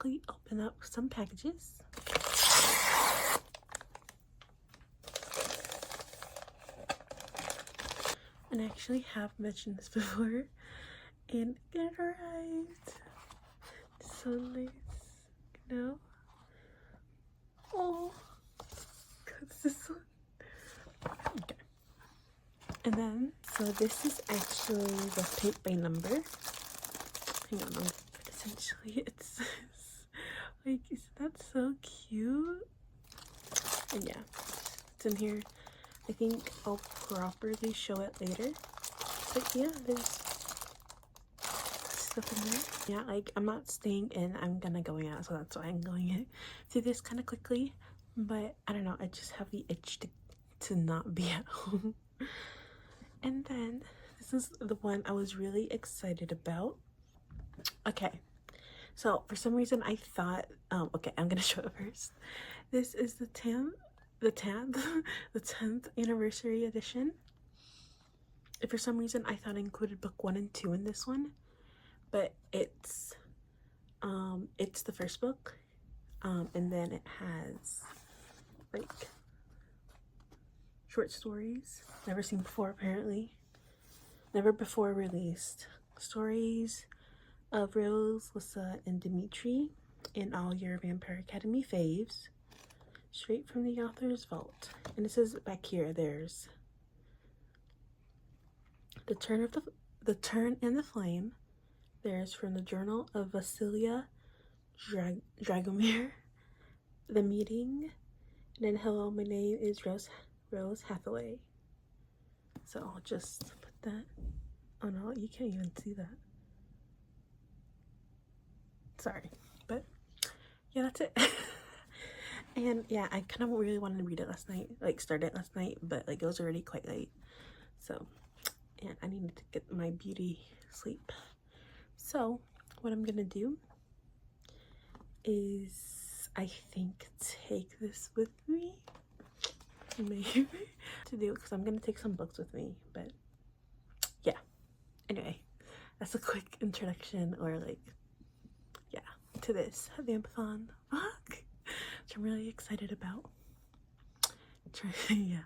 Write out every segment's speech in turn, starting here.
quickly open up some packages. And I actually have mentioned this before, and it arrived. So nice, you know? Oh, what's this one? Okay. And then, so this is actually the paint by number. Hang on, but essentially it says, like, isn't that so cute? And yeah, it's in here. I think I'll properly show it later. But yeah, there's stuff in there. Yeah, like, I'm not staying in, I'm gonna going out, so that's why I'm going in through this kind of quickly. But I don't know, I just have the itch to not be at home. And then this is the one I was really excited about. Okay, so for some reason I thought, okay, I'm gonna show it first. This is the 10th anniversary edition. For some reason I thought I included book 1 and 2 in this one, but it's the first book, and then it has like short stories never seen before, apparently never before released, stories of Rose, Lissa, and Dimitri, and all your Vampire Academy faves, straight from the author's vault. And it says back here, there's the Turn and the Flame. There's From the Journal of Vasilia Dragomir, The Meeting, and then Hello, my name is Rose Hathaway. So I'll just put that. Oh no, you can't even see that. Sorry, but yeah, that's it. And yeah, I kind of really wanted to read it last night, like start it last night, but like it was already quite late. So, and I needed to get my beauty sleep. So what I'm gonna do is, I think, take this with me, maybe, to do it, because I'm gonna take some books with me. But yeah, anyway, that's a quick introduction, or like, yeah, to this vampathon book, which I'm really excited about. Yeah.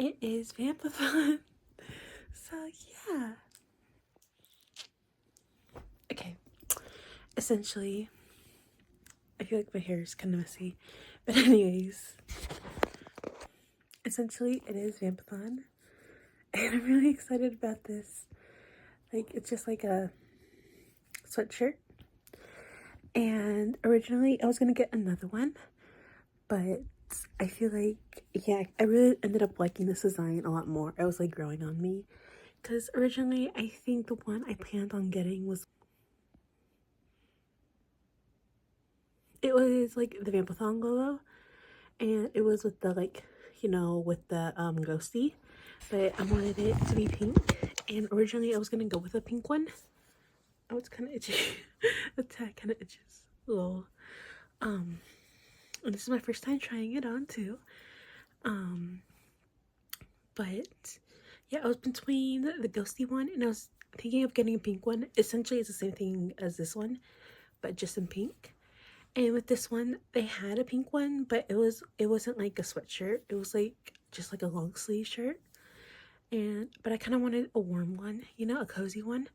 It is vampathon. So yeah. Okay. Essentially, I feel like my hair is kind of messy. But anyways, essentially it is vampathon. And I'm really excited about this. Like, it's just like a sweatshirt. And originally I was gonna get another one, but I feel like, yeah, I really ended up liking this design a lot more. It was like growing on me, because originally I think the one I planned on getting was, it was like the vampathon logo, and it was with the, like, you know, with the ghosty, but I wanted it to be pink. And originally I was gonna go with a pink one. Oh, it's kind of itchy. The tag kind of itches. Lol. And this is my first time trying it on too. But yeah, I was between the ghosty one and I was thinking of getting a pink one. Essentially, it's the same thing as this one, but just in pink. And with this one, they had a pink one, but it wasn't like a sweatshirt. It was like just like a long sleeve shirt. But I kind of wanted a warm one, you know, a cozy one.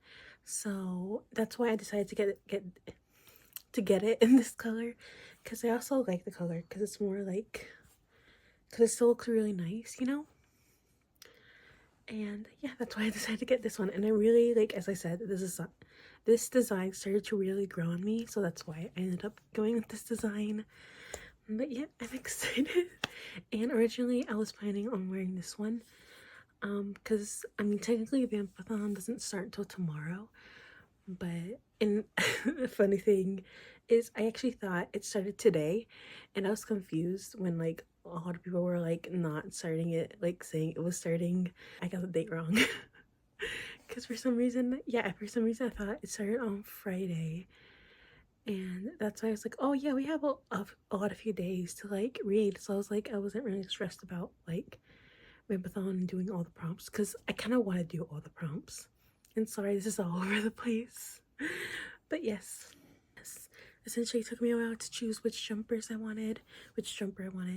So that's why I decided to get it in this color, because I also like the color because it's more like, because it still looks really nice, you know. And yeah, that's why I decided to get this one. And I really, like, as I said, this design started to really grow on me, so that's why I ended up going with this design. But yeah, I'm excited. And originally I was planning on wearing this one, because I mean technically vampathon doesn't start until tomorrow, but and the funny thing is I actually thought it started today, and I was confused when like a lot of people were like not starting it, like saying it was starting. I got the date wrong. Because for some reason I thought it started on Friday, and that's why I was like, oh yeah, we have a few days to like read. So I was like, I wasn't really stressed about like vampathon and doing all the prompts, because I kind of want to do all the prompts. And sorry, this is all over the place. But yes, essentially it took me a while to choose which jumper I wanted,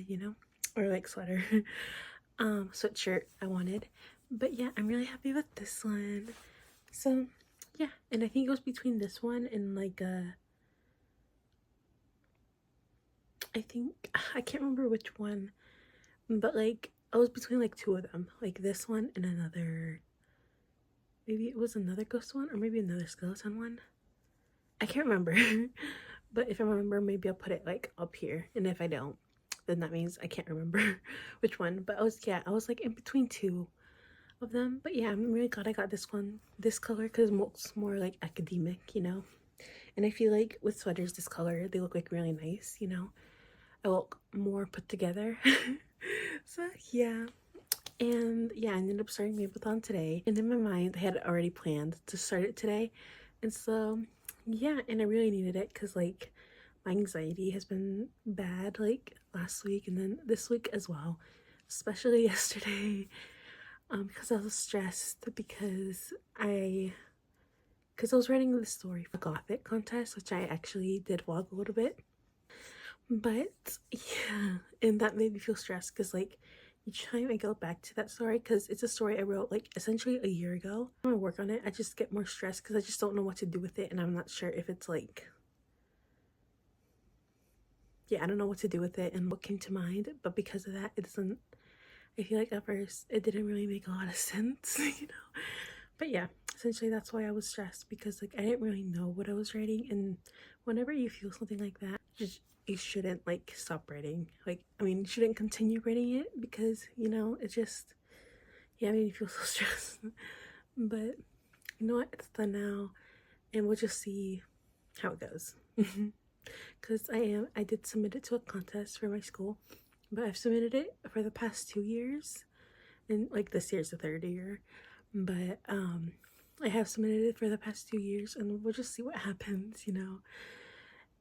you know, or like sweater, sweatshirt I wanted. But yeah, I'm really happy with this one. So yeah, and I think it was between this one and like I can't remember which one, but like I was between like two of them, like this one and another. Maybe it was another ghost one, or maybe another skeleton one. I can't remember. But if I remember, maybe I'll put it like up here. And if I don't, then that means I can't remember which one. But I was like in between two of them. But yeah, I'm really glad I got this one, this color, because it looks more like academic, you know. And I feel like with sweaters this color, they look like really nice, you know. I look more put together. So yeah. And yeah, I ended up starting vampathon today, and in my mind I had already planned to start it today. And so yeah, and I really needed it because like my anxiety has been bad like last week and then this week as well, especially yesterday, because I was stressed because I was writing the story for Gothic contest, which I actually did vlog a little bit. But yeah, and that made me feel stressed because like each time I go back to that story, because it's a story I wrote like essentially a year ago, when I work on it I just get more stressed because I just don't know what to do with it, and I'm not sure if it's like, yeah, I don't know what to do with it and what came to mind. But because of that, it doesn't, I feel like at first it didn't really make a lot of sense, you know. But yeah, essentially that's why I was stressed, because like I didn't really know what I was writing. And whenever you feel something like that, you shouldn't like stop writing. Like, I mean, you shouldn't continue writing it, because you know, it's just, yeah, I made me feel so stressed. But you know what, it's done now, and we'll just see how it goes. Because I did submit it to a contest for my school, but I've submitted it for the past 2 years, and like this year's the third year. But I have submitted it for the past 2 years, and we'll just see what happens, you know.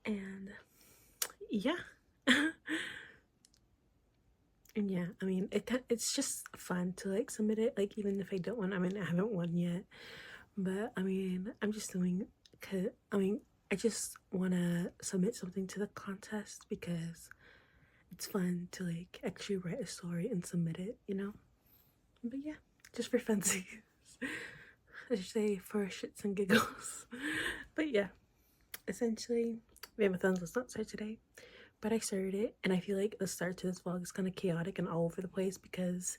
And yeah. And yeah, I mean, it's just fun to like submit it, like even if I don't win. I mean, I haven't won yet, but I mean, I'm just doing, cause I mean, I just want to submit something to the contest because it's fun to like actually write a story and submit it, you know. But yeah, just for funsies. I should say for shits and giggles. But yeah, essentially vampathon does not start today, but I started it, and I feel like the start to this vlog is kind of chaotic and all over the place because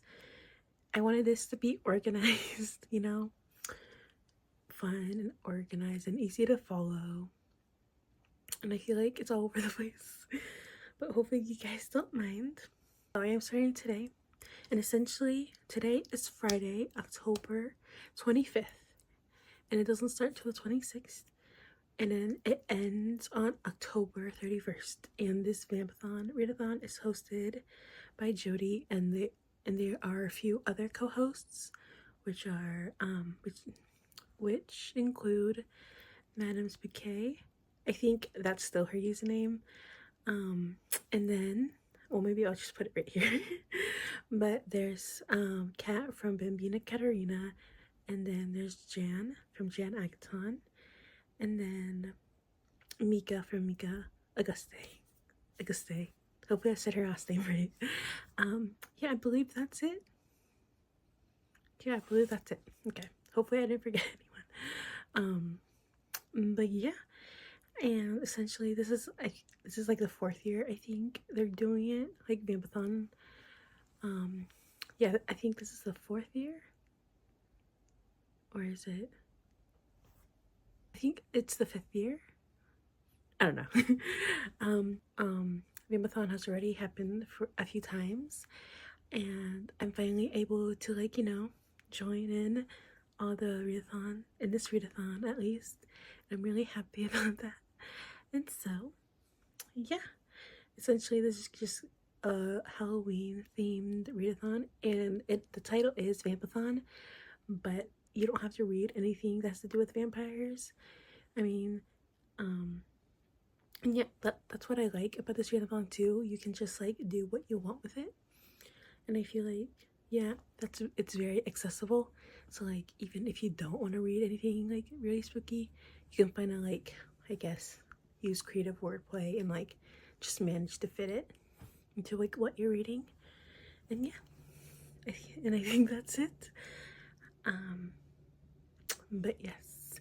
I wanted this to be organized, you know, fun and organized and easy to follow, and I feel like it's all over the place. But hopefully you guys don't mind. So I am starting today, and essentially today is Friday, October 25th, and it doesn't start till the 26th, and then it ends on October 31st. And this vampathon readathon is hosted by Jody, and there are a few other co-hosts, which are which include Madame's Bouquet. I think that's still her username. And then, well, maybe I'll just put it right here. But there's Kat from Bambina Katarina, and then there's Jan from Jan Agaton, and then Mika from Mika Auguste. Hopefully I said her last name right. Yeah, I believe that's it. Yeah, I believe that's it. Okay. Hopefully I didn't forget anyone. But yeah. And essentially this is like the 4th year I think they're doing it, like vampathon. Yeah, I think this is the 4th year. Or is it? I think it's the 5th year. I don't know. Vampathon has already happened for a few times, and I'm finally able to, like, you know, join in all the readathon, in this readathon at least. I'm really happy about that. And so, yeah, essentially this is just a Halloween themed readathon, and the title is Vampathon, but you don't have to read anything that has to do with vampires. I mean, and yeah, that's what I like about this readathon too. You can just like do what you want with it, and I feel like, yeah, it's very accessible. So like, even if you don't want to read anything like really spooky, you can find a, like, I guess, use creative wordplay and like just manage to fit it into like what you're reading. And yeah, and I think that's it. But yes,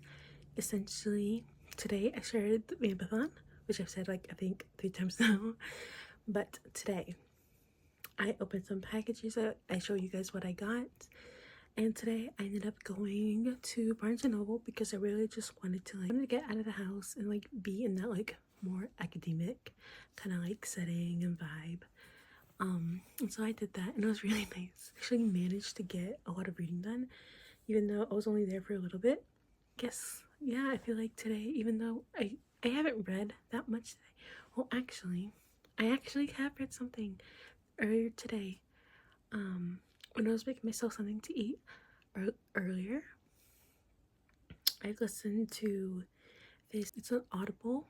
essentially today I started the vampathon, which I've said like I think 3 times now. But today I opened some packages. I show you guys what I got. And today I ended up going to Barnes & Noble because I really just wanted to get out of the house and like be in that like more academic kind of like setting and vibe. And so I did that, and it was really nice. I actually managed to get a lot of reading done, even though I was only there for a little bit. Guess, yeah, I feel like today, even though I haven't read that much today. Well, actually, I actually have read something earlier today. When I was making myself something to eat earlier, I listened to this. It's an Audible,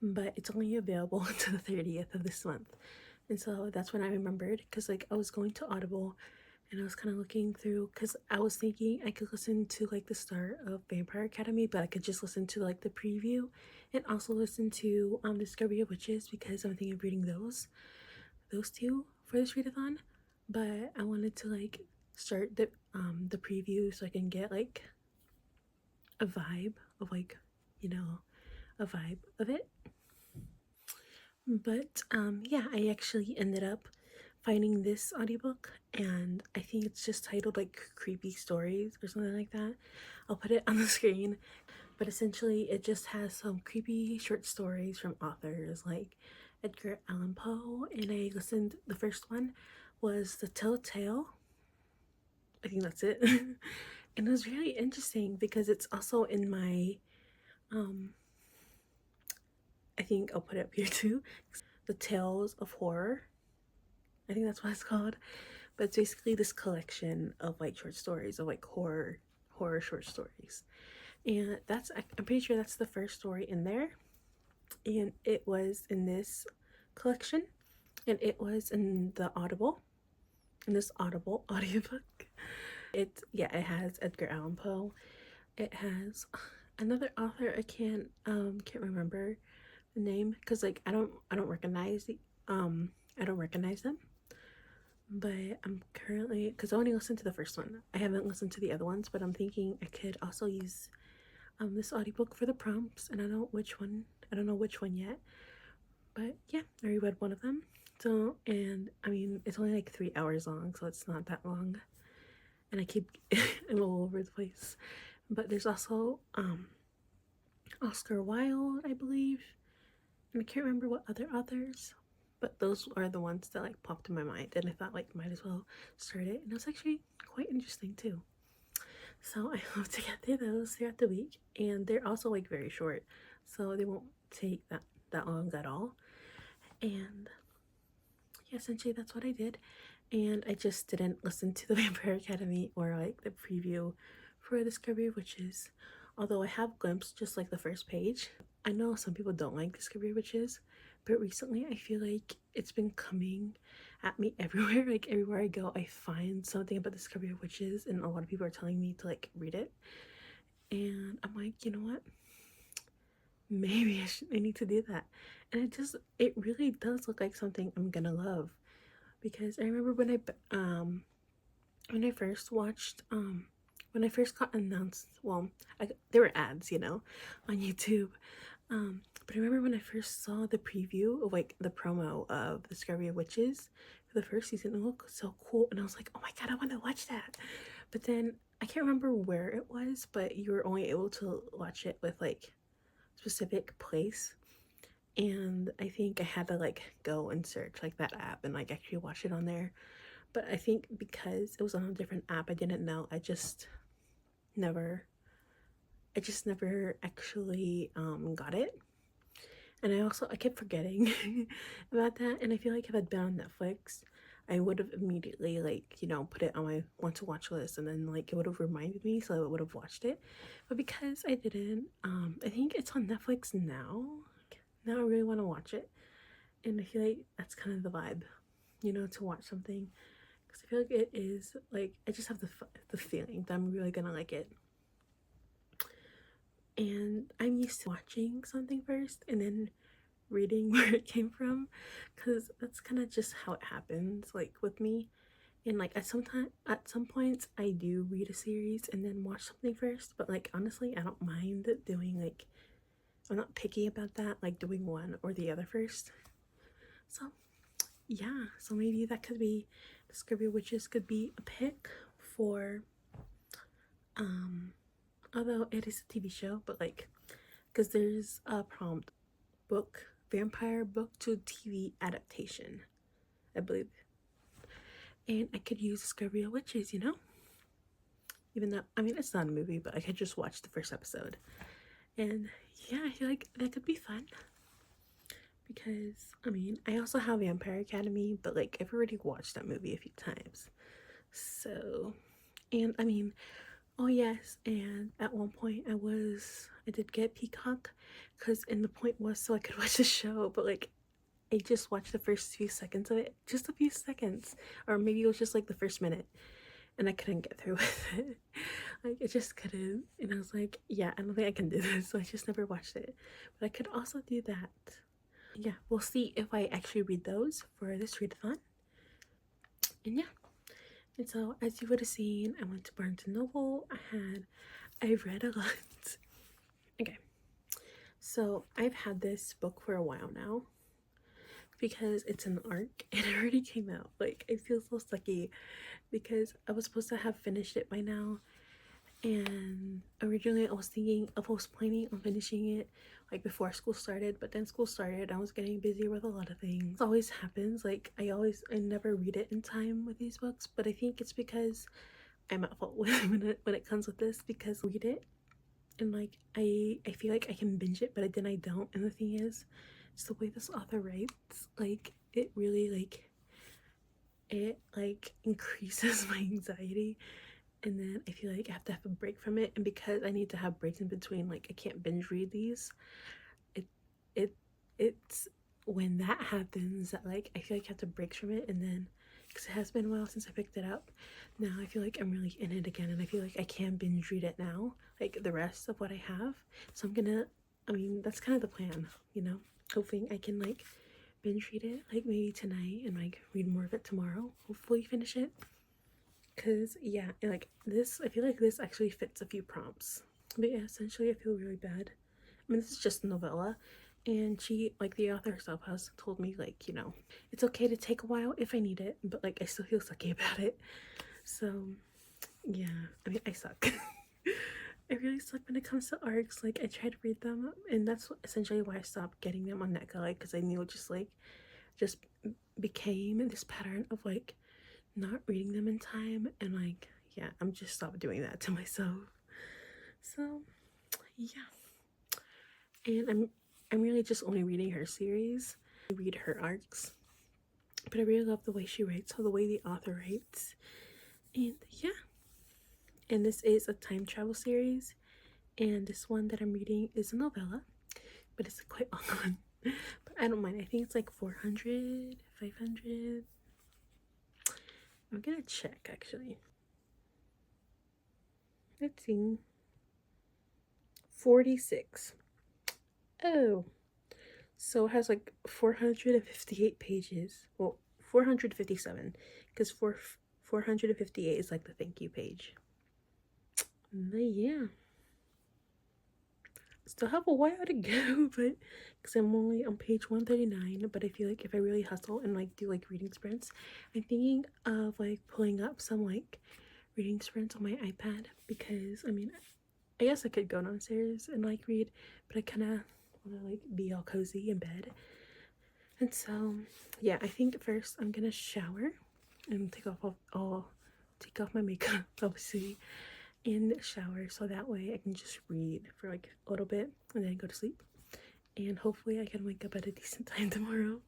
but it's only available until the 30th of this month. And so that's when I remembered, because like I was going to Audible and I was kind of looking through, because I was thinking I could listen to like the start of Vampire Academy, but I could just listen to like the preview and also listen to Discovery of Witches, because I'm thinking of reading those 2 for this readathon. But I wanted to like start the preview so I can get like a vibe of, like, you know, a vibe of it. But yeah, I actually ended up finding this audiobook, and I think it's just titled like Creepy Stories or something like that. I'll put it on the screen. But essentially it just has some creepy short stories from authors like Edgar Allan Poe, and I listened, the first one was The Telltale, I think that's it. And it was really interesting because it's also in my I think I'll put it up here too, The Tales of Horror, I think that's what it's called. But it's basically this collection of like short stories of like horror short stories. And I'm pretty sure that's the first story in there, and it was in this collection, and it was in this Audible audiobook. It has Edgar Allan Poe. It has another author. I can't remember the name, because like I don't recognize them. But I'm currently, because I only listened to the first one, I haven't listened to the other ones, but I'm thinking I could also use this audiobook for the prompts, and I don't know which one yet. But yeah, I reread one of them. So, and I mean, it's only like 3 hours long, so it's not that long. And I keep I'm all over the place. But there's also Oscar Wilde, I believe, and I can't remember what other authors, but those are the ones that like popped in my mind, and I thought like might as well start it, and it was actually quite interesting too. So I hope to get through those throughout the week, and they're also like very short, so they won't take that long at all. And yeah, essentially that's what I did. and I just didn't listen to the Vampire Academy or like the preview for Discovery of Witches. Although I have glimpsed just like the first page. I know some people don't like Discovery of Witches, but recently I feel like it's been coming at me everywhere. Like everywhere I go, I find something about Discovery of Witches, and a lot of people are telling me to like read it. And I'm like, you know what? Maybe I need to do that. And it really does look like something I'm gonna love, because I remember when I first watched when I first got announced, well, there were ads, on YouTube. But I remember when I first saw the preview of like the promo of Discovery of Witches for the first season, it looked so cool, and I was like, oh my god, I want to watch that. But then I can't remember where it was, but you were only able to watch it with like specific place, and I think I had to like go and search like that app and like actually watch it on there. But I think because it was on a different app, I didn't know. Never I just never actually got it. And I kept forgetting about that. And I feel like if I'd been on Netflix, I would have immediately like, put it on my want to watch list, and then like it would have reminded me, so I would have watched it. But because I didn't, I think it's on Netflix now. Now I really want to watch it. And I feel like that's kind of the vibe, to watch something. Because I feel like it is like, I just have the feeling that I'm really gonna like it. And I'm used to watching something first and then reading where it came from, because that's kind of just how it happens like with me. And like at some points I do read a series and then watch something first, but like honestly I don't mind doing like, I'm not picky about that, like doing one or the other first. So yeah, so maybe that could be, Discovery of Witches could be a pick for although it is a TV show, but like, because there's a prompt, vampire book to TV adaptation, I believe. And I could use Discovery of Witches, even though, I mean, it's not a movie, but I could just watch the first episode. And yeah, I feel like that could be fun, because I mean, I also have Vampire Academy, but like I've already watched that movie a few times. So, and I mean, oh yes, and at one point I did get Peacock, and the point was so I could watch the show, but like I just watched the first few seconds of it, just a few seconds, or maybe it was just like the first minute, and I couldn't get through with it. Like I just couldn't, and I was like, yeah, I don't think I can do this, so I just never watched it. But I could also do that. Yeah, we'll see if I actually read those for this readathon. And yeah, and so as you would have seen, I went to Barnes and Noble. I read a lot. Okay, so I've had this book for a while now, because it's an arc and it already came out. Like, I feel so sucky, because I was supposed to have finished it by now, and originally I was planning on finishing it like before school started, but then school started, I was getting busy with a lot of things. It always happens, like I never read it in time with these books, but I think it's because I'm at fault when it comes with this, because I read it and like I feel like I can binge it, but then I don't. And the thing is, it's the way this author writes, like it really like increases my anxiety, and then I feel like I have to have a break from it. And because I need to have breaks in between, like I can't binge read these, it's when that happens that like I feel like I have to break from it. And then, because it has been a while since I picked it up, now I feel like I'm really in it again, and I feel like I can binge read it now, like the rest of what I have. So that's kind of the plan, hoping I can like binge read it like maybe tonight and like read more of it tomorrow, hopefully finish it. Because yeah, like this, I feel like this actually fits a few prompts. But yeah, essentially I feel really bad. I mean, this is just a novella, and the author herself has told me, like, it's okay to take a while if I need it, but like I still feel sucky about it. So yeah, I mean, I suck. I really suck when it comes to arcs. Like I try to read them, and that's essentially why I stopped getting them on Netca, like, because I knew it just became this pattern of like not reading them in time, and like, yeah, I'm just stopped doing that to myself. So yeah, and I'm really just only reading her series. I read her arcs, but I really love the way she writes, or the way the author writes. And yeah, and this is a time travel series, and this one that I'm reading is a novella, but it's a quite long one. But I don't mind. I think it's like 400, 500. I'm gonna check actually. Let's see. 46. Oh, so it has like 458 pages. Well, 457, because 458 is like the thank you page. But yeah, still have a while to go, but because I'm only on page 139. But I feel like if I really hustle and like do like reading sprints, I'm thinking of like pulling up some like reading sprints on my iPad, because I mean, I guess I could go downstairs and like read, but I kind of want to like be all cozy in bed. And so yeah, I think first I'm gonna shower and take off my makeup obviously, in the shower, so that way I can just read for like a little bit and then go to sleep, and hopefully I can wake up at a decent time tomorrow.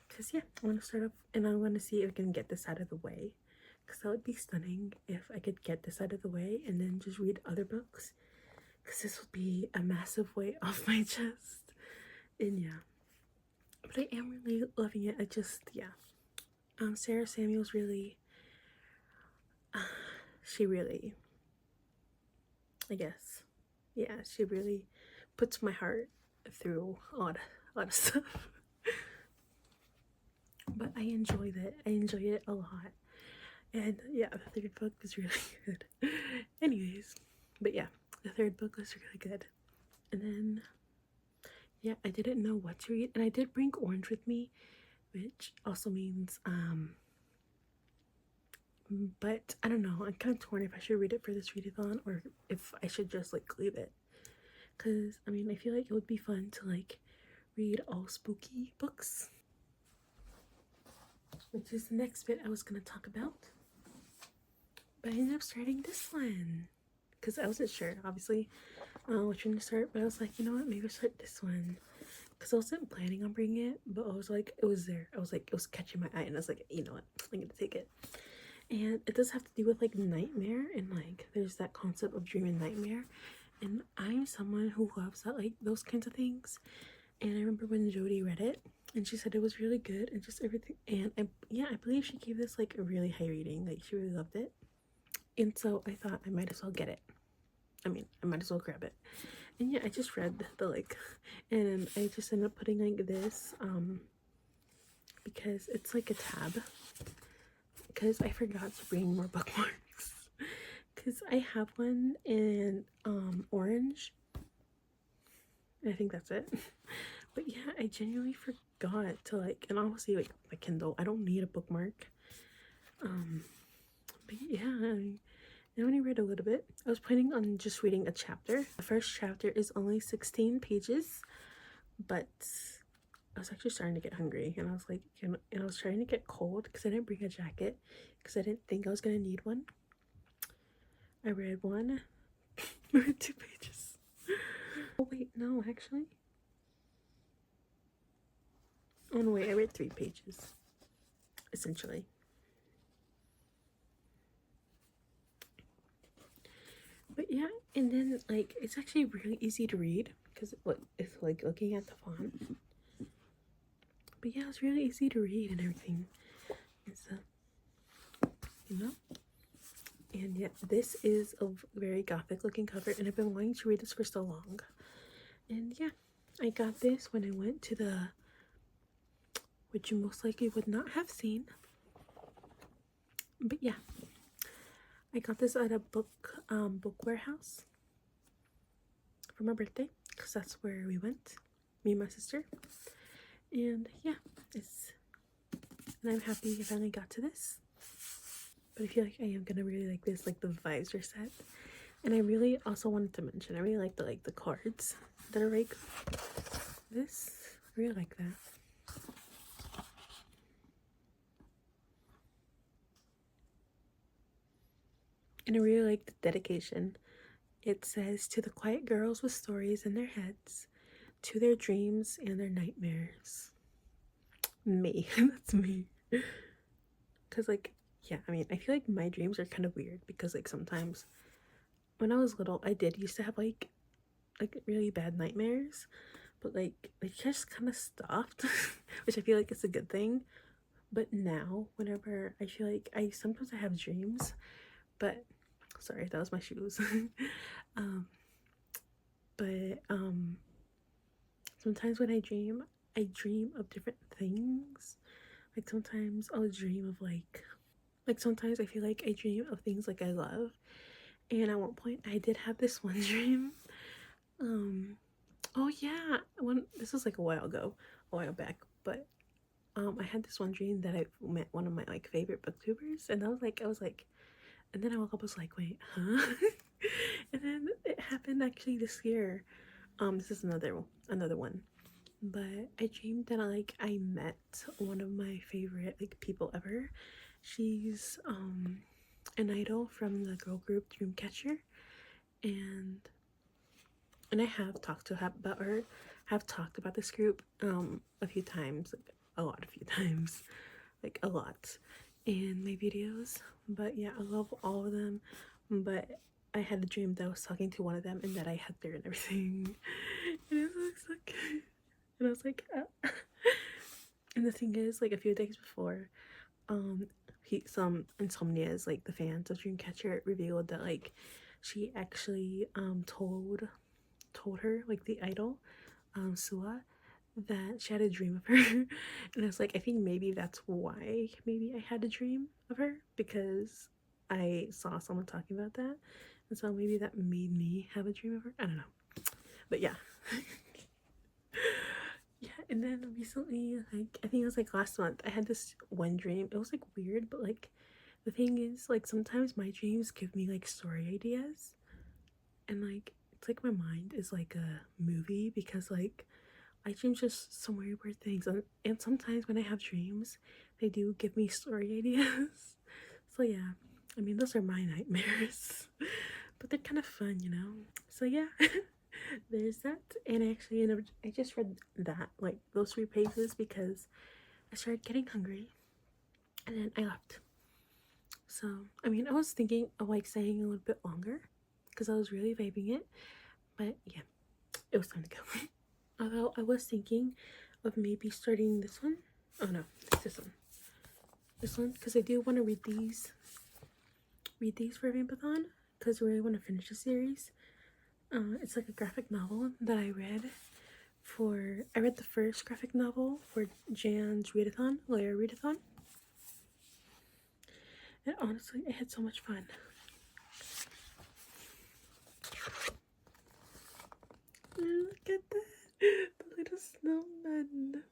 Because yeah, I want to start off, and I want to see if I can get this out of the way, because that would be stunning if I could get this out of the way and then just read other books, because this would be a massive weight off my chest. And yeah, but I am really loving it. I just, yeah, Sarah Samuels really, she really, I guess, yeah, she really puts my heart through a lot of stuff. But I enjoyed it. I enjoyed it a lot. And yeah, the third book was really good. Anyways, but yeah, the third book was really good. And then, yeah, I didn't know what to read. And I did bring orange with me, which also means, but I don't know. I'm kind of torn if I should read it for this readathon or if I should just like leave it. Because, I mean, I feel like it would be fun to like read all spooky books, which is the next bit I was going to talk about. But I ended up starting this one because I wasn't sure, obviously, which one to start. But I was like, you know what, maybe I'll start this one, because I wasn't planning on bringing it, but I was like, it was there. I was like, it was catching my eye, and I was like, you know what, I'm gonna take it. And it does have to do with like nightmare, and like there's that concept of dream and nightmare, and I'm someone who loves that, like those kinds of things. And I remember when Jody read it, and she said it was really good and just everything. And I believe she gave this like a really high rating. Like she really loved it. And so I thought I might as well get it. I mean, I might as well grab it. And yeah, I just read the like, and I just ended up putting like this, because it's like a tab. Because I forgot to bring more bookmarks. Because I have one in orange. I think that's it. But yeah, I genuinely forgot to like, and obviously like my Kindle, I don't need a bookmark. But yeah, I only read a little bit. I was planning on just reading a chapter. The first chapter is only 16 pages, but I was actually starting to get hungry, and I was like, and I was trying to get cold because I didn't bring a jacket because I didn't think I was gonna need one. I read one. I read 2 pages. Oh wait, no, actually. Oh no, wait, I read 3 pages, essentially. But yeah, and then like it's actually really easy to read because it's like looking at the font. But yeah, it's really easy to read and everything. And so, you know. And yeah, this is a very gothic looking cover, and I've been wanting to read this for so long. And yeah, I got this when I went to the, which you most likely would not have seen. But yeah, I got this at a book warehouse for my birthday, because that's where we went, me and my sister. And yeah, and I'm happy I finally got to this. But I feel like I am gonna really like this, like the vibes are set. And I really also wanted to mention, I really like the cards that are like this. I really like that. And I really like the dedication. It says, to the quiet girls with stories in their heads, to their dreams and their nightmares. Me. That's me. Because, like, yeah, I mean, I feel like my dreams are kind of weird because, like, sometimes when I was little, I did used to have, like really bad nightmares, but, like, they just kind of stopped, which I feel like is a good thing. But now, whenever I feel like sometimes I have dreams, but, sorry, that was my shoes. um, but, sometimes when I dream of different things. Like, sometimes I'll dream of, like, sometimes I feel like I dream of things, like, I love. And at one point, I did have this one dream. Oh, yeah. This was, like, a while back. But, I had this one dream that I met one of my, like, favorite booktubers. And I was like, and then I woke up, I was like, wait, huh? And then it happened actually this year. This is another one. But I dreamed that I met one of my favorite, like, people ever. She's an idol from the girl group Dreamcatcher, and I have talked to her about her. Have talked about this group a few times, like a few times, like a lot in my videos. But yeah, I love all of them. But I had a dream that I was talking to one of them and that I had her and everything, and it was so cute. And I was like, and the thing is, like, a few days before, some insomnias, like the fans of Dreamcatcher, revealed that, like, she actually told her, like, the idol, Sua, that she had a dream of her. And I was like, I think maybe that's why maybe I had a dream of her, because I saw someone talking about that, and so maybe that made me have a dream of her. I don't know, but yeah. Yeah, and then recently, like, I think it was like last month, I had this one dream. It was like weird, but, like, the thing is, like, sometimes my dreams give me, like, story ideas, and, like, it's like my mind is like a movie, because, like, I dream just some weird things, and sometimes when I have dreams, they do give me story ideas. So yeah, I mean, those are my nightmares, but they're kind of fun, you know. So yeah. There's that. And actually, I just read that, like, those 3 pages, because I started getting hungry, and then I left. So, I mean, I was thinking of, like, staying a little bit longer because I was really vibing it, but yeah, it was time to go. Although I was thinking of maybe starting this one. Oh no, it's this one. This one, because I do want to read these for vampathon, because I really want to finish the series. It's like a graphic novel that I read the first graphic novel for Jan's readathon, Lawyer Readathon. And honestly, I had so much fun. Look at that, the little snowman.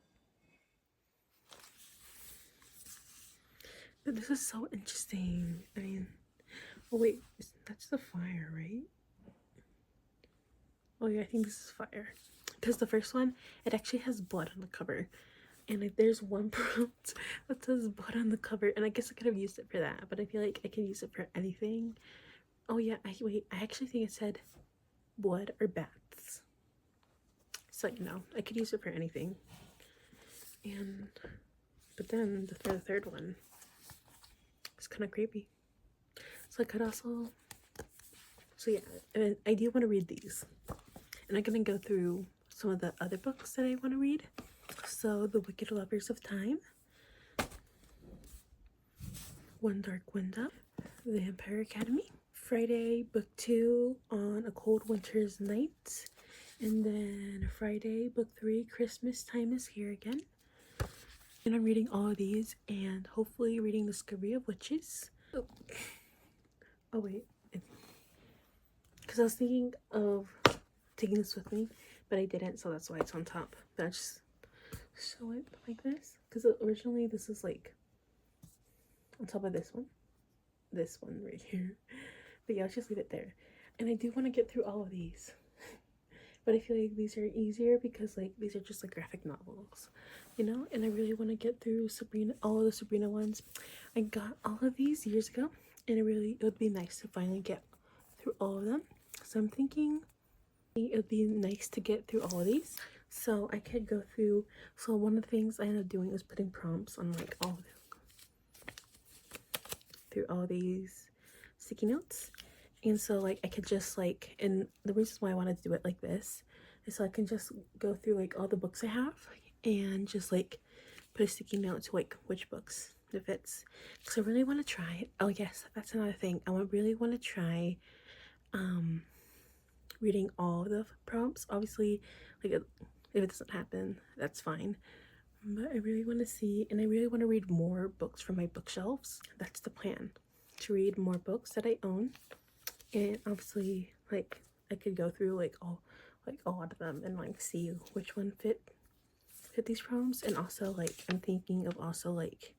But this is so interesting. I mean, oh wait, that's the fire, right? Oh yeah, I think this is fire. Because the first one, it actually has blood on the cover. And, like, there's one prompt that says blood on the cover, and I guess I could have used it for that, but I feel like I can use it for anything. Oh yeah, I actually think it said blood or bats. So, you know, I could use it for anything. But then the third one is kind of creepy. So I could also, so yeah, and I do want to read these. And I'm gonna go through some of the other books that I want to read. So, The Wicked Lovers of Time, One Dark Window, The Vampire Academy, Friday Book 2, On a Cold Winter's Night, and then Friday Book 3, Christmas Time is Here Again. And I'm reading all of these, and hopefully reading Discovery of Witches. Oh wait, because I was thinking of taking this with me, but I didn't, so that's why it's on top. But I just show it like this, because originally this is, like, on top of this one right here. But yeah, I'll just leave it there. And I do want to get through all of these, but I feel like these are easier because, like, these are just, like, graphic novels, you know. And I really want to get through all of the Sabrina ones. I got all of these years ago, and it would be nice to finally get through all of them. So I'm thinking it would be nice to get through all of these. So I could go through. So one of the things I ended up doing was putting prompts on like all of them through all these sticky notes. And so like I could just like, and the reason why I wanted to do it like this is so I can just go through like all the books I have and just like put a sticky note to like which books it fits. Because I really want to try. Oh yes, that's another thing. I really want to try reading all the prompts. Obviously, like if it doesn't happen, that's fine. But I really want to see, and I really want to read more books from my bookshelves. That's the plan, to read more books that I own. And obviously, like I could go through like a lot of them and like see which one fit these prompts. And also like I'm thinking of also like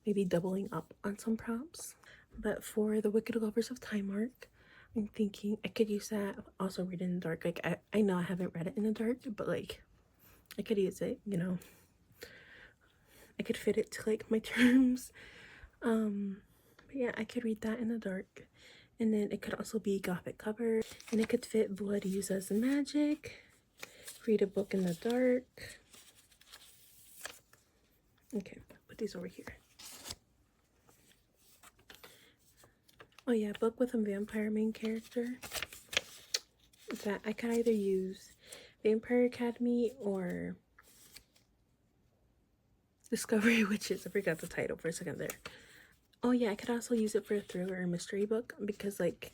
maybe doubling up on some prompts. But for the Wicked Lovers of Time arc, I'm thinking I could use that. Also read it in the dark. Like I know I haven't read it in the dark, but like I could use it, you know. I could fit it to like my terms. But yeah, I could read that in the dark. And then it could also be gothic cover. And it could fit Blood Used as Magic. Read a book in the dark. Okay, put these over here. Oh yeah, book with a vampire main character. That I could either use Vampire Academy or Discovery Witches. I forgot the title for a second there. Oh yeah, I could also use it for a thriller or mystery book because like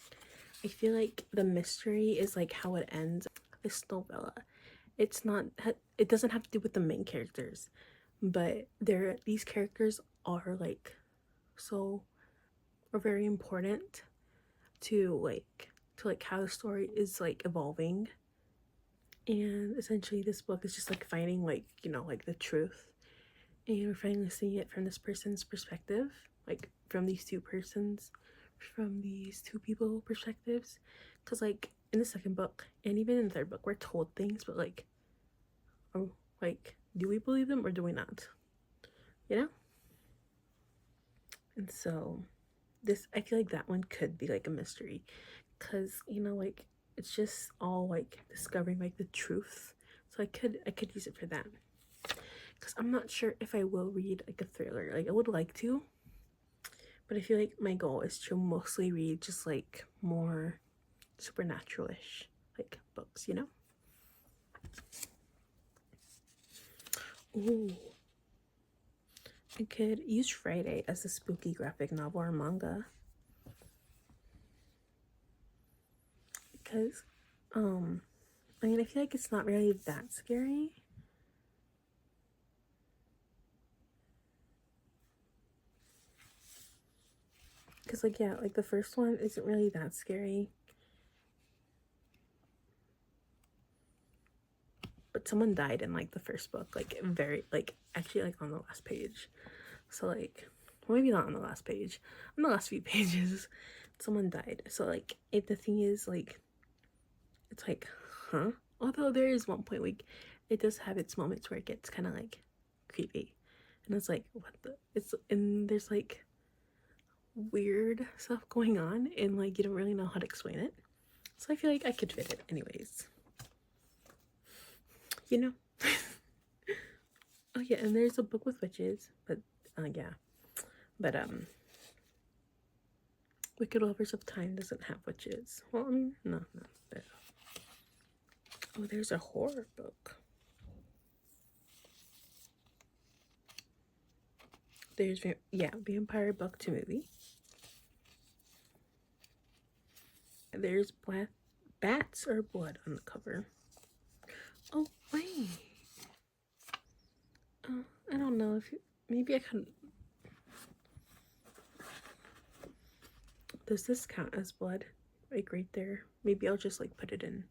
I feel like the mystery is like how it ends. This novella, it's not, it doesn't have to do with the main characters, but these characters are like so are very important to like how the story is like evolving. And essentially this book is just like finding like, you know, like the truth, and we're finally seeing it from this person's perspective, like from these two people perspectives. Because like in the second book and even in the third book we're told things, but like, oh, like do we believe them or do we not, you know? And so this, I feel like that one could be like a mystery because, you know, like it's just all like discovering like the truth. So I could use it for that, because I'm not sure if I will read like a thriller. Like I would like to, but I feel like my goal is to mostly read just like more supernatural-ish like books, you know? Ooh. I could use Friday as a spooky graphic novel or manga. Because, I mean, I feel like it's not really that scary. Because, like, yeah, like the first one isn't really that scary. But someone died in like the first book, like very, like actually like on the last page. So like, well, maybe not on the last page, on the last few pages, someone died. So like, the thing is like, it's like, huh? Although there is one point like, it does have its moments where it gets kind of like creepy, and it's like, what the? And there's like weird stuff going on, and like you don't really know how to explain it. So I feel like I could fit it anyways, you know. Oh yeah, and there's a book with witches, but yeah, but Wicked Lovers of Time doesn't have witches. Well, I mean, no. Oh, there's a horror book. There's vampire book to movie. There's bats or blood on the cover. Oh wait. I don't know if maybe I could. Does this count as blood? Like right there. Maybe I'll just like put it in.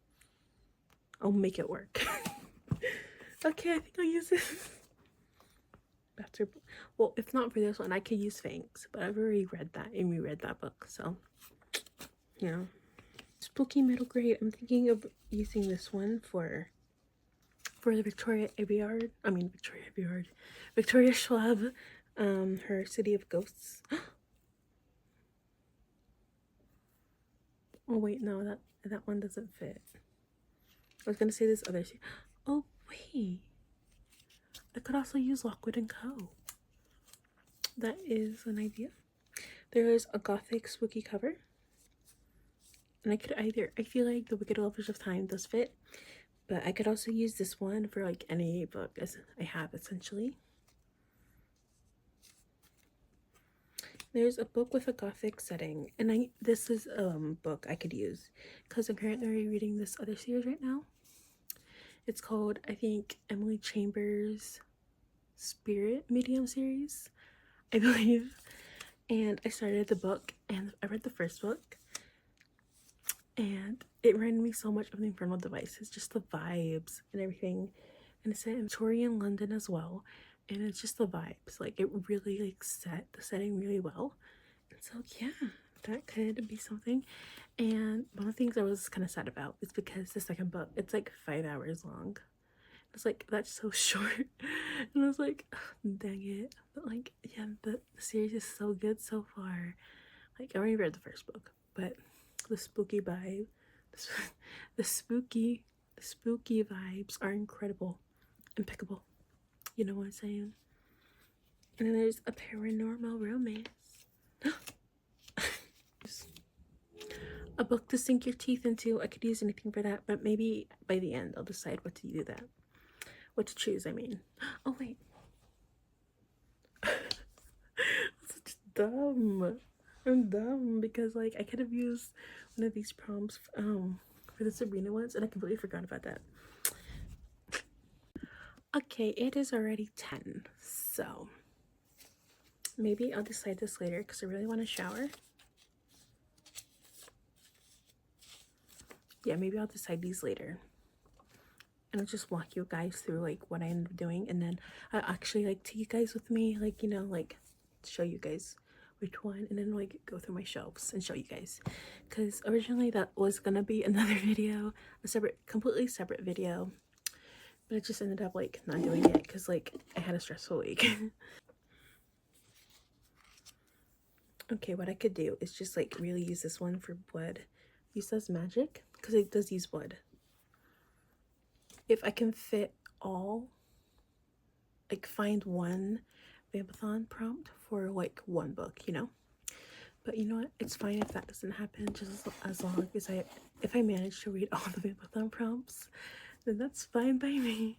I'll make it work. Okay, I think I'll use this. Bats or well, if not for this one, I could use fangs, but I've already read that and reread that book, so you know. Spooky middle grade. I'm thinking of using this one for the Victoria Aveyard. I mean Victoria Aveyard. Victoria Schwab. Her City of Ghosts. Oh wait, no, that one doesn't fit. I was gonna say this other. Oh Wait, I could also use Lockwood and Co. That is an idea. There is a gothic spooky cover. And I feel like The Wicked Lovers of Time does fit. But I could also use this one for like any book as I have essentially. There's a book with a gothic setting, and this is a book I could use because I'm currently reading this other series right now. It's called, I think, Emily Chambers' Spirit Medium series, I believe. And I started the book, and I read the first book, and it reminded me so much of the Infernal Devices, just the vibes and everything. And it's set in Victorian London as well, and it's just the vibes. Like, it really like set the setting really well. And so yeah, that could be something. And one of the things I was kind of sad about is because the second book, it's like 5 hours long. It's like, that's so short. And I was like, dang it. But like, yeah, the series is so good so far. Like, I already read the first book, but the spooky vibe, the spooky vibes are incredible, impeccable. You know what I'm saying? And then there's a paranormal romance. A book to sink your teeth into. I could use anything for that, but maybe by the end I'll decide what to do that. What to choose, I mean. Oh wait. That's dumb. I'm dumb because like I could have used one of these prompts for the Sabrina ones, and I completely forgot about that. Okay, it is already 10, so maybe I'll decide this later because I really want to shower. Yeah, maybe I'll decide these later. And I'll just walk you guys through like what I ended up doing, and then I actually like take you guys with me, like, you know, like show you guys which one, and then like go through my shelves and show you guys, because originally that was gonna be another video, a separate, completely separate video, but I just ended up like not doing it because like I had a stressful week. Okay, what I could do is just like really use this one for blood. Use as magic because it does use blood. If I can fit all, like find one vampathon prompt for like one book, you know. But you know what, it's fine if that doesn't happen, just as long as if I manage to read all the vampathon prompts, then that's fine by me.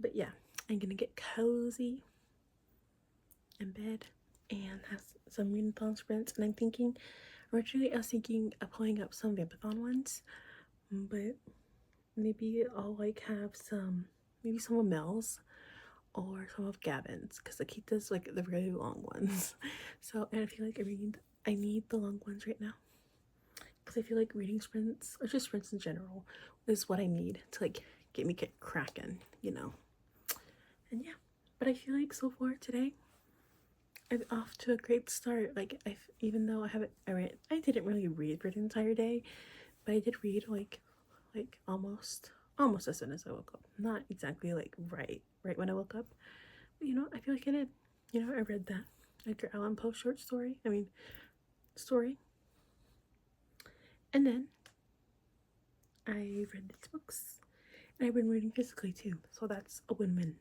But yeah, I'm gonna get cozy in bed and have some readathon sprints. And I'm thinking, originally I was thinking of pulling up some vampathon ones, but maybe I'll like have maybe some of Mel's or some of Gavin's, because like he does like the really long ones. So, and I feel like I need the long ones right now, because I feel like reading sprints, or just sprints in general, is what I need to like get me cracking, you know. And yeah, but I feel like so far today I'm off to a great start. Like even though I didn't really read for the entire day, but I did read like almost as soon as I woke up. Not exactly like right when I woke up, but you know, I feel like I did. You know, I read that Edgar Allan Poe short story. Story. And then I read these books, and I've been reading physically too, so that's a win-win,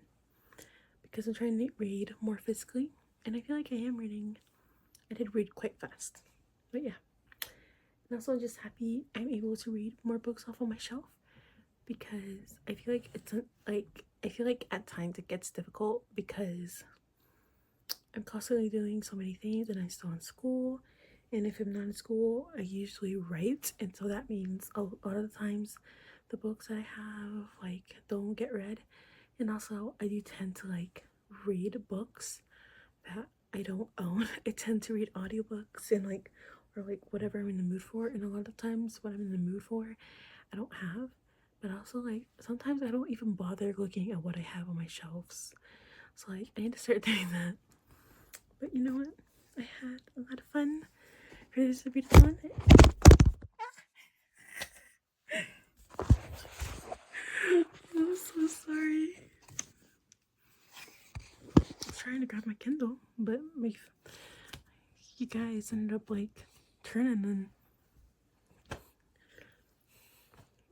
because I'm trying to read more physically, and I feel like I am reading. I did read quite fast, but yeah. And also, I'm just happy I'm able to read more books off of my shelf, because I feel like I feel like at times it gets difficult because I'm constantly doing so many things, and I'm still in school. And if I'm not in school, I usually write, and so that means a lot of the times the books that I have like don't get read. And also I do tend to like read books that I don't own. I tend to read audiobooks and like, or like whatever I'm in the mood for, and a lot of times what I'm in the mood for I don't have. But also like sometimes I don't even bother looking at what I have on my shelves, so like I need to start doing that. But you know what, I had a lot of fun for this readathon. I'm so sorry. I was trying to grab my Kindle, but you guys ended up like turning,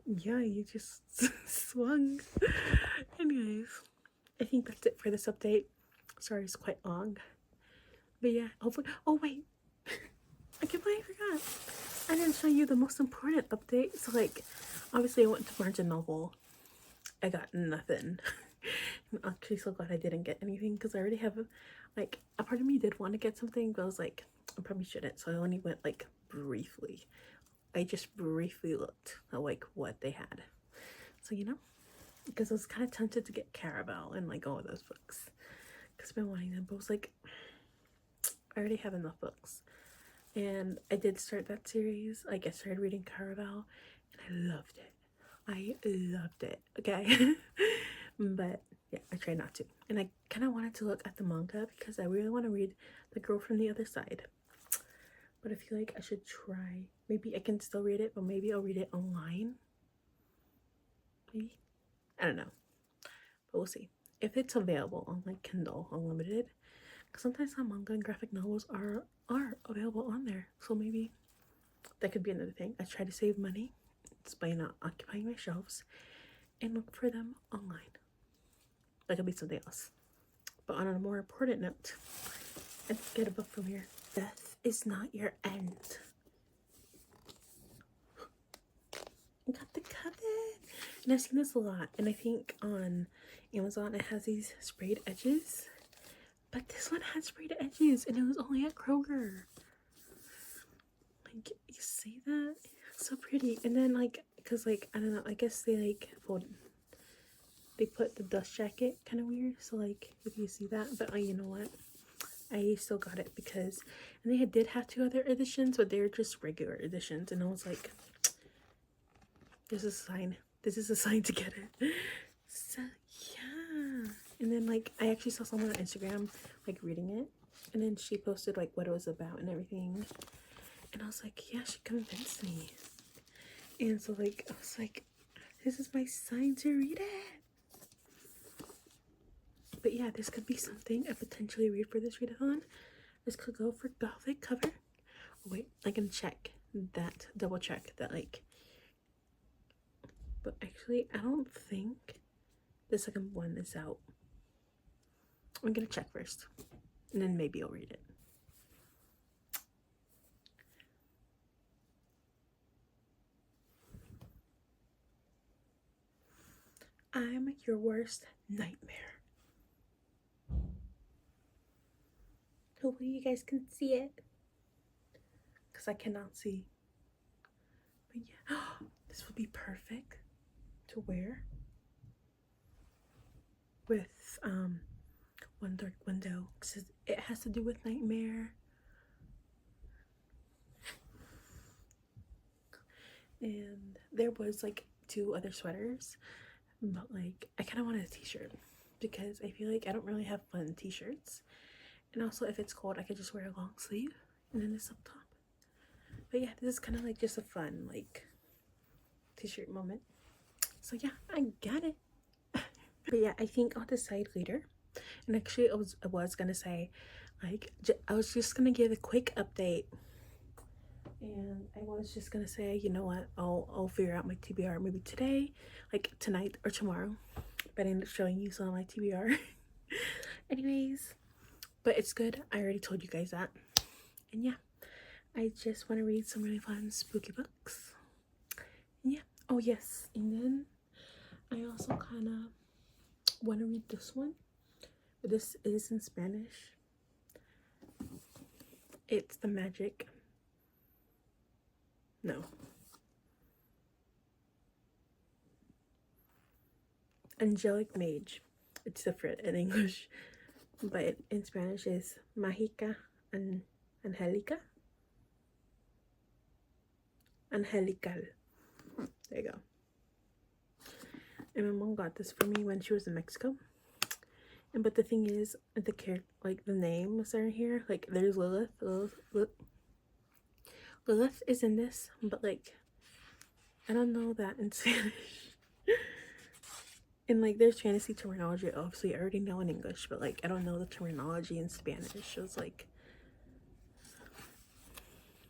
and yeah, you just swung Anyways, I think that's it for this update. Sorry, it's quite long. But yeah, hopefully. Oh, wait. I can't believe I forgot. I didn't show you the most important update. So, like, obviously, I went to Barnes and Noble. I got nothing. I'm actually so glad I didn't get anything because I already have, like, a part of me did want to get something, but I was like, I probably shouldn't. So I only went, like, briefly. I just briefly looked at, like, what they had. So, you know, because I was kind of tempted to get Caraval and, like, all of those books. Because I've been wanting them, but I was like, I already have enough books. And I did start that series. Like, I started reading Caraval, and I loved it. I loved it, okay? But yeah, I tried not to. And I kind of wanted to look at the manga because I really want to read The Girl from the Other Side. But I feel like I should try. Maybe I can still read it, but maybe I'll read it online. Maybe. I don't know. But we'll see. If it's available on like Kindle Unlimited. Because sometimes some manga and graphic novels are available on there. So maybe that could be another thing. I try to save money. It's by not occupying my shelves. And look for them online. That could be something else. But on a more important note, let's get a book from here. Death is not your end. I got the cover. And I've seen this a lot. And I think on Amazon it has these sprayed edges. But this one had sprayed edges. And it was only at Kroger. Like, you see that? It's so pretty. And then, like, because, like, I don't know. I guess they, like, they put the dust jacket kind of weird. So, like, if you see that. But, you know what? I still got it because, and they did have 2 other editions, but they were just regular editions. And I was like, this is a sign. This is a sign to get it. So, yeah. And then, like, I actually saw someone on Instagram, like, reading it. And then she posted, like, what it was about and everything. And I was like, yeah, she convinced me. And so, like, I was like, this is my sign to read it. But yeah, this could be something I potentially read for this readathon. This could go for Gothic cover. Oh, wait, I can check that, double check that, like, but actually, I don't think the second one is out. I'm gonna check first, and then maybe I'll read it. I'm your worst nightmare. Hopefully you guys can see it, because I cannot see. But yeah, this would be perfect to wear with One Dark Window, because it has to do with nightmare. And there was like 2 other sweaters, but like I kind of wanted a t-shirt because I feel like I don't really have fun t-shirts. And also, if it's cold, I could just wear a long sleeve and then this up top. But yeah, this is kind of like just a fun like t-shirt moment. So yeah, I got it. But yeah, I think I'll decide later. And actually, I was gonna say, like, I was just gonna give a quick update. And I was just gonna say, you know what, I'll figure out my TBR maybe today, like tonight or tomorrow. But I ended up showing you some of my TBR. Anyways, but it's good. I already told you guys that. And yeah, I just want to read some really fun spooky books. And yeah. Oh yes. And then I also kind of want to read this one. This is in Spanish. It's The Magic. No. Angelic Mage. It's different in English. But in Spanish is Mágica and Angelica. Angelical. There you go. And my mom got this for me when she was in Mexico. And but the thing is, the character, like the names are in here. Like there's Lilith. Lilith is in this, but like I don't know that in Spanish. And like there's fantasy terminology. Obviously, I already know in English, but like I don't know the terminology in Spanish. So it's like,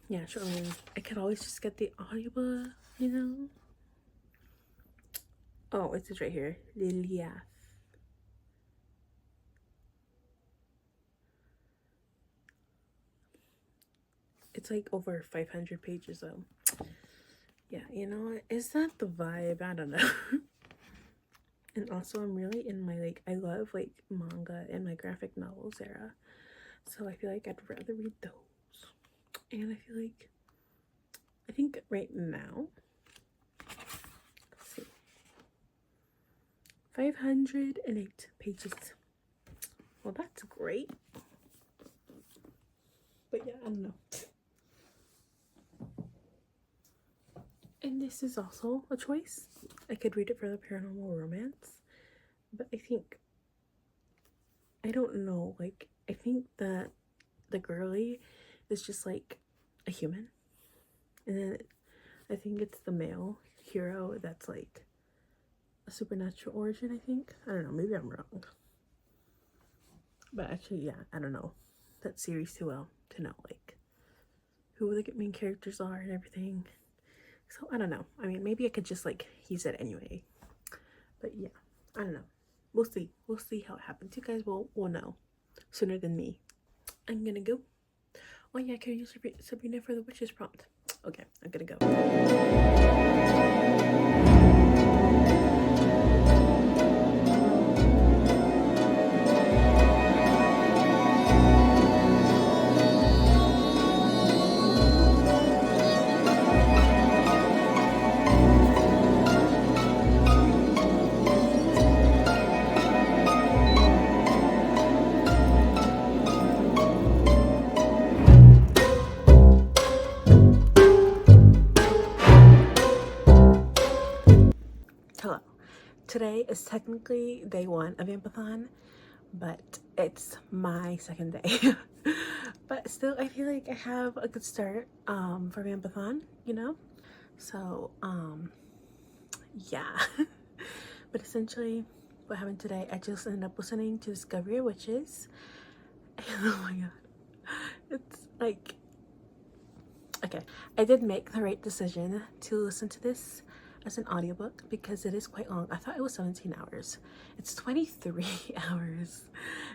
yeah. Sure. I mean, I could always just get the audiobook, you know. Oh, it's right here, Liliath. like over 500 pages though. Yeah, you know what? Is that the vibe? I don't know. And also I'm really in my like, I love like manga and my graphic novels era. So I feel like I'd rather read those. And I feel like, I think right now, let's see, 508 pages. Well, that's great. But yeah, I don't know. And this is also a choice. I could read it for the paranormal romance. But I think, I don't know, like, I think that the girly is just like a human. And then I think it's the male hero that's like a supernatural origin, I think. I don't know, maybe I'm wrong. But actually, yeah, I don't know that series too well to know like who the main characters are and everything. So I don't know. I mean, maybe I could just like use it anyway. But yeah, I don't know. We'll see. We'll see how it happens. You guys will know sooner than me. I'm gonna go. Oh yeah, can I use Sabrina for the witches prompt? Okay, I'm gonna go. Hello. Today is technically day 1 of vampathon, but it's my second day. But still, I feel like I have a good start for vampathon, you know? So, yeah. But essentially, what happened today, I just ended up listening to Discovery of Witches. And oh my god. It's like, okay, I did make the right decision to listen to this as an audiobook because it is quite long. I thought it was 17 hours. It's 23 hours.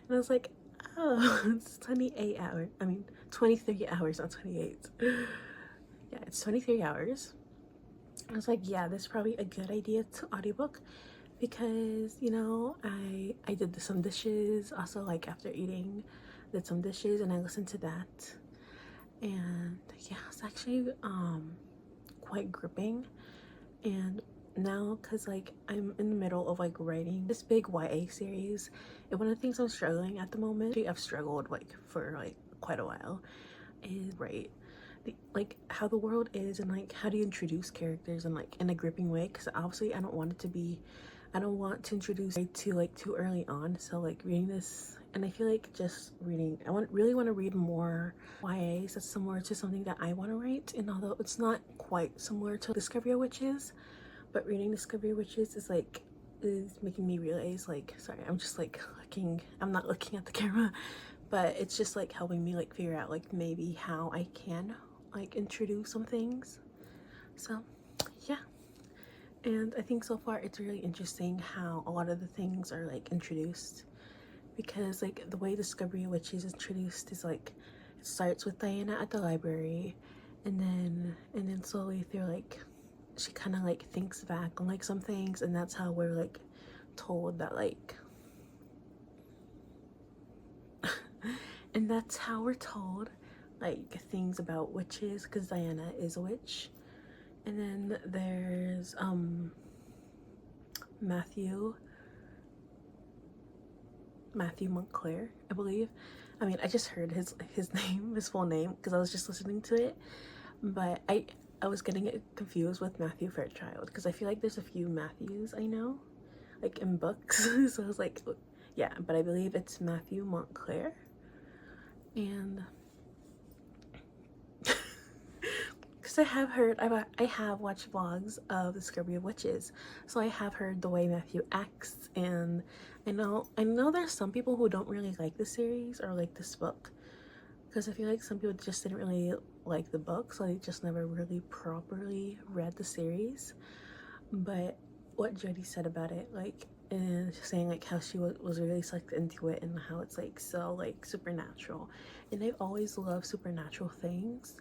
And I was like, oh, it's 28 hours. I mean, 23 hours, not 28. Yeah, it's 23 hours. I was like, yeah, this is probably a good idea to audiobook because, you know, I did some dishes. Also, like, after eating, did some dishes and I listened to that. And yeah, it's actually quite gripping. And now, because like I'm in the middle of like writing this big YA series, and one of the things I'm struggling at the moment, I've struggled like for like quite a while, is right like how the world is and like how do you introduce characters and like in a gripping way, because obviously I don't want it to be, I don't want to introduce it too early on. So like reading this, and I feel like just reading, I really want to read more YAs that's similar to something that I want to write. And although it's not quite similar to Discovery of Witches, but reading Discovery of Witches is like, is making me realize like, sorry, I'm just like looking, I'm not looking at the camera, but it's just like helping me like figure out like maybe how I can like introduce some things. So yeah. And I think so far it's really interesting how a lot of the things are like introduced, because like the way Discovery of Witches is introduced is like it starts with Diana at the library, and then slowly through like she kind of like thinks back on like some things, and that's how we're like told that like and that's how we're told like things about witches, because Diana is a witch. And then there's Matthew Montclair, I believe. I mean, I just heard his name, his full name, because I was just listening to it. But I was getting it confused with Matthew Fairchild, because I feel like there's a few Matthews I know, like in books. So I was like, yeah, but I believe it's Matthew Montclair. And because I have heard, I have watched vlogs of Discovery of Witches, so I have heard the way Matthew acts, and I know there's some people who don't really like the series or like this book, because I feel like some people just didn't really like the book, so they just never really properly read the series. But what Jody said about it, like, and saying like how she was really sucked into it, and how it's like so like supernatural, and I always love supernatural things.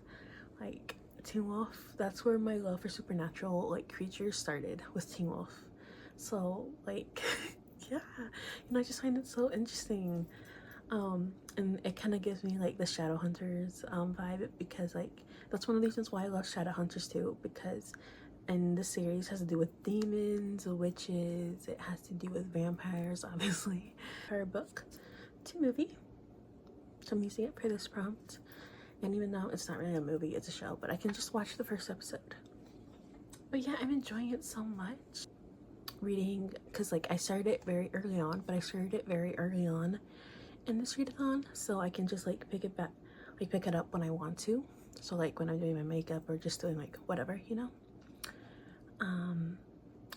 like Teen Wolf, that's where my love for supernatural like creatures started, with Teen Wolf. So like yeah, I just find it so interesting. And it kind of gives me like the Shadowhunters vibe, because like that's one of the reasons why I love Shadowhunters too, because and the series has to do with demons, witches, it has to do with vampires, obviously. Her book to movie, so I'm using it for this prompt. And even though it's not really a movie, it's a show, but I can just watch the first episode. But yeah, I'm enjoying it so much. Reading, because like I started it very early on, but I started it very early on in this readathon, so I can just like pick it up when I want to. So like when I'm doing my makeup or just doing like whatever,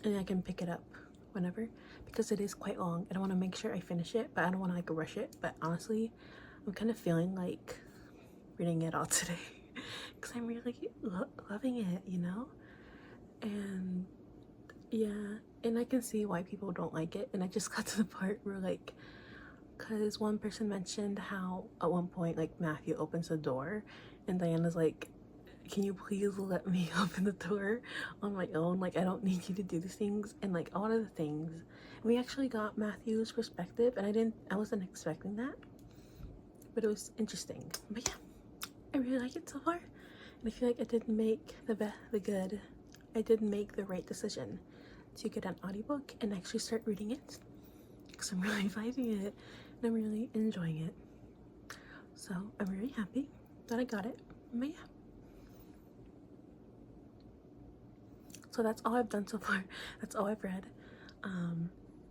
and I can pick it up whenever, because it is quite long and I want to make sure I finish it, but I don't want to like rush it. But honestly, I'm kind of feeling like reading it all today because I'm really loving it, and yeah, and I can see why people don't like it. And I just got to the part where like, because one person mentioned how at one point like Matthew opens the door and Diana's like, can you please let me open the door on my own, like I don't need you to do these things. And like all of the things, we actually got Matthew's perspective, and I wasn't expecting that, but it was interesting. But yeah, I really like it so far, and I feel like I did make I did make the right decision to get an audiobook and actually start reading it, because I'm really finding it and I'm really enjoying it. So I'm really happy that I got it. But yeah, so that's all I've done so far. That's all I've read.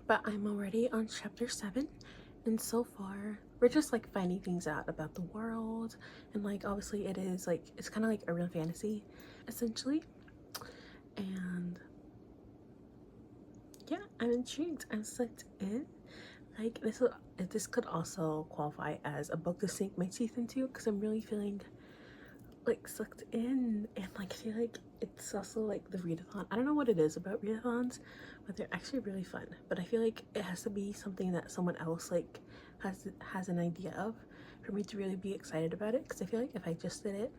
But I'm already on chapter 7, and so far we're just like finding things out about the world, and like obviously it is like, it's kind of like urban fantasy essentially. And yeah, I'm intrigued. I'm sucked in. Like this could also qualify as a book to sink my teeth into, because I'm really feeling like sucked in. And like I feel like it's also like the readathon, I don't know what it is about readathons, but they're actually really fun. But I feel like it has to be something that someone else like has an idea of for me to really be excited about it. Because I feel like if I just did it,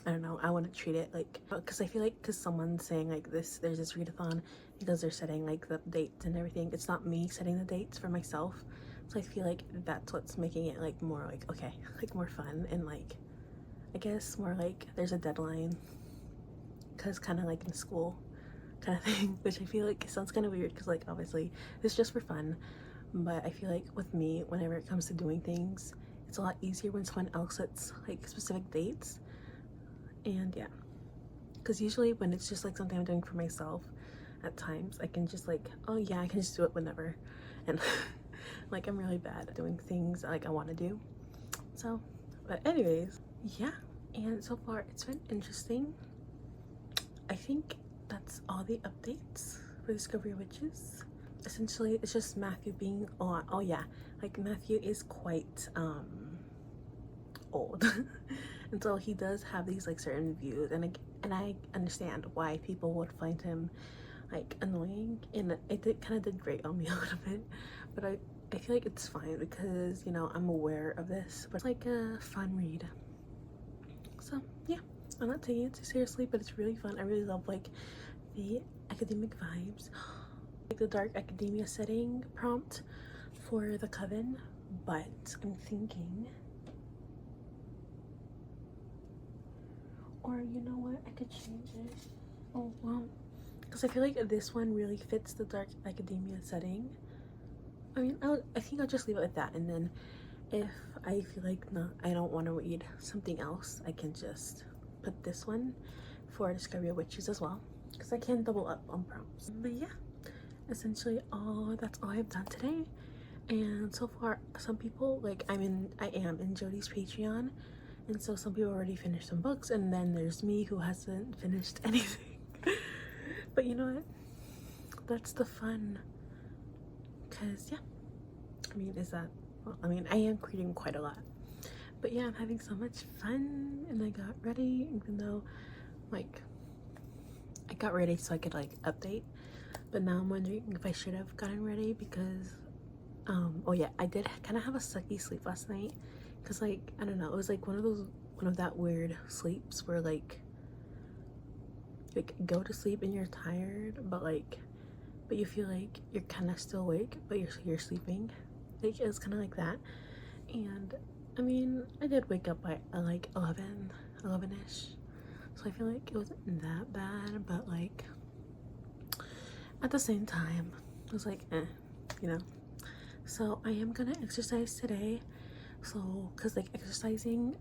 I don't know, I want to treat it like, because I feel like because someone's saying like there's this readathon, because they're setting like the dates and everything. It's not me setting the dates for myself, so I feel like that's what's making it like more like, okay, like more fun, and like I guess more like there's a deadline, because kind of like in school kind of thing, which I feel like sounds kind of weird, because like obviously it's just for fun, but I feel like with me, whenever it comes to doing things, it's a lot easier when someone else sets like specific dates. And yeah, because usually when it's just like something I'm doing for myself, at times I can just like, oh yeah, I can just do it whenever, and like I'm really bad at doing things like I want to do. So, but anyways, yeah, and so far it's been interesting. I think that's all the updates for Discovery of Witches. Essentially it's just Matthew being on. Oh yeah, like Matthew is quite old and so he does have these like certain views, and I understand why people would find him like annoying, and it kind of did grate on me a little bit, but I feel like it's fine, because I'm aware of this, but it's like a fun read. So yeah, I'm not taking it too seriously, but it's really fun. I really love like the academic vibes, like the dark academia setting prompt for the coven. But I'm thinking, or you know what, I could change it. Oh well, because I feel like this one really fits the dark academia setting. I mean, I think I'll just leave it with that, and then if I feel like I don't want to read something else, I can just put this one for Discovery of Witches as well, because I can double up on prompts. But yeah, essentially that's all I've done today. And so far, some people like I am in Jody's Patreon, and so some people already finished some books, and then there's me who hasn't finished anything. But you know what, that's the fun, because yeah, I mean, I am creating quite a lot, but yeah, I'm having so much fun. And I got ready, even though like I got ready so I could like update, but now I'm wondering if I should have gotten ready, because oh yeah, I did kind of have a sucky sleep last night, because like I don't know, it was like one of one of that weird sleeps where like go to sleep and you're tired, but you feel like you're kind of still awake, but you're sleeping. Like it's kind of like that. And I mean, I did wake up by like 11ish, so I feel like it wasn't that bad, but like at the same time it was like you know. So I am gonna exercise today, so because like exercising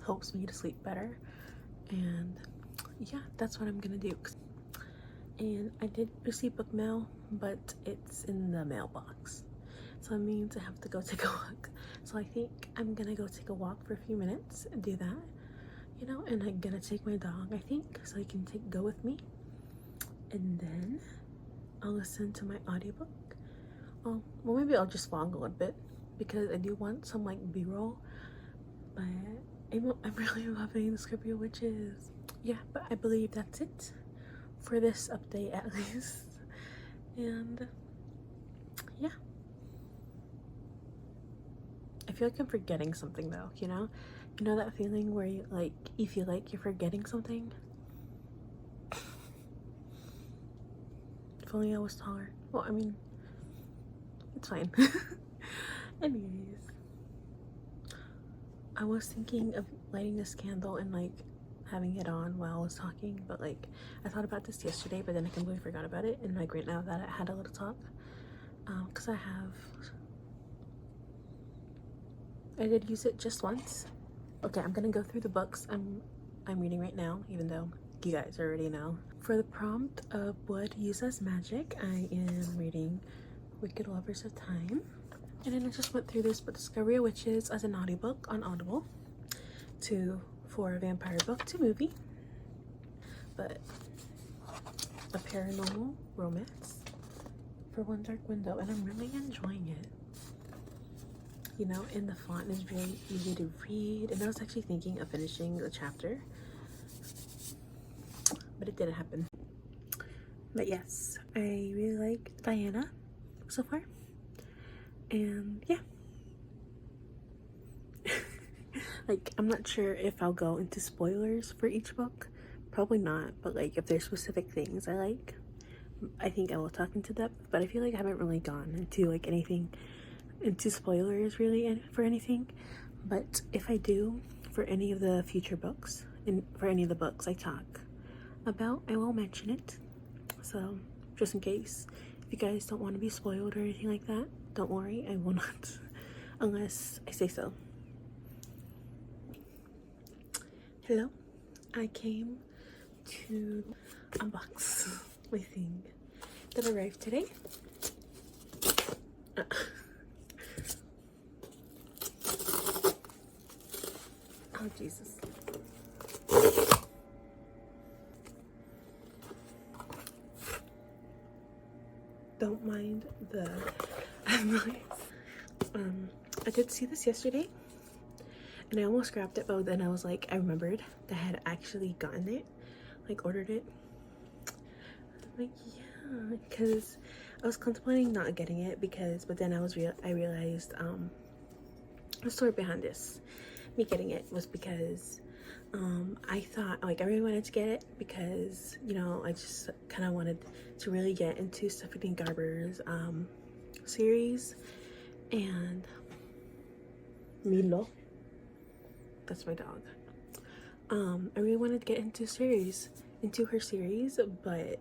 helps me to sleep better, and yeah, that's what I'm gonna do. And I did receive book mail, but it's in the mailbox, so that means I have to go take a walk. So I think I'm gonna go take a walk for a few minutes and do that, you know. And I'm gonna take my dog, I think, so he can go with me, and then I'll listen to my audiobook. Well, maybe I'll just vlog a little bit because I do want some like b-roll, but I'm really loving the Scorpio Witches. Yeah, but I believe that's it for this update, at least. And yeah, I feel like I'm forgetting something though, you know that feeling where you feel like you're forgetting something. If only I was taller. Well, I mean, it's fine. Anyways, I was thinking of lighting this candle and like having it on while I was talking, but like I thought about this yesterday, but then I completely forgot about it. And like right now that I had a little talk, because I did use it just once. Okay, I'm gonna go through the books I'm reading right now, even though you guys already know. For the prompt of Blood Used as Magic, I am reading Wicked Lovers of Time. And then I just went through this book, Discovery of Witches, as an audiobook on Audible, for a vampire book to movie, but a paranormal romance for One Dark Window, and I'm really enjoying it. You know, and the font is very easy to read, and I was actually thinking of finishing the chapter, but it didn't happen. But yes, I really like Diana so far, and yeah. Like, I'm not sure if I'll go into spoilers for each book, probably not, but like if there's specific things I like, I think I will talk into depth. But I feel like I haven't really gone into like anything into spoilers really for anything. But if I do for any of the future books and for any of the books I talk about, I will mention it. So just in case, if you guys don't want to be spoiled or anything like that, don't worry, I will not unless I say so. Hello, I came to unbox my thing that arrived today. Oh Jesus. Don't mind the noise. I did see this yesterday and I almost grabbed it, but then I was like, I remembered that I had actually gotten it, like ordered it. Like, yeah, because I was contemplating not getting it but then I realized the story behind this, me getting it, was because I thought, like, I really wanted to get it because, you know, I just kind of wanted to really get into Stephanie Garber's series, and Milo, that's my dog. I really wanted to get into her series, but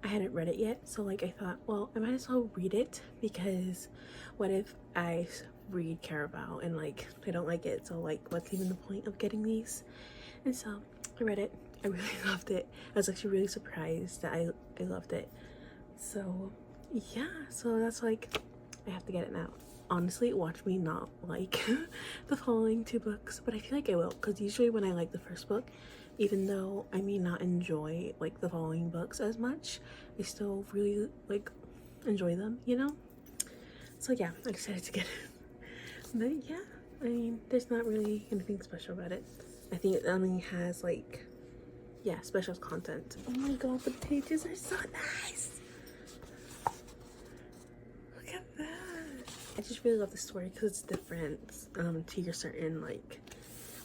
I hadn't read it yet. So like I thought, well, I might as well read it, because what if I read Caraval and like I don't like it? So like, what's even the point of getting these? And so I read it. I really loved it. I was actually really surprised that I loved it. So yeah, so that's like, I have to get it now. Honestly, watch me not like the following two books, but I feel like I will, because usually when I like the first book, even though I may not enjoy like the following books as much, I still really like enjoy them, you know? So yeah, I decided to get it. But yeah, I mean, there's not really anything special about it. I think it only has like, yeah, special content. Oh my god, the pages are so nice. Look at that. I just really love the story because it's different to your certain like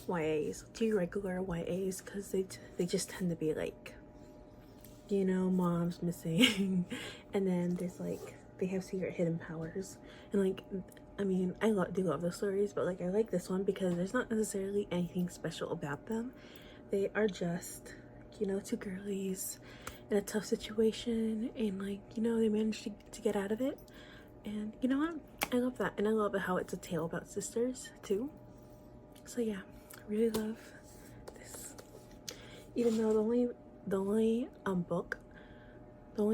YAs, 2 regular YAs, because they just tend to be like, you know, mom's missing, and then there's like they have secret hidden powers, and like, I mean, I do love those stories, but like I like this one because there's not necessarily anything special about them. They are just, you know, 2 girlies in a tough situation, and like, you know, they managed to get out of it. And you know what, I love that, and I love how it's a tale about sisters too. So yeah, really love this, even though the only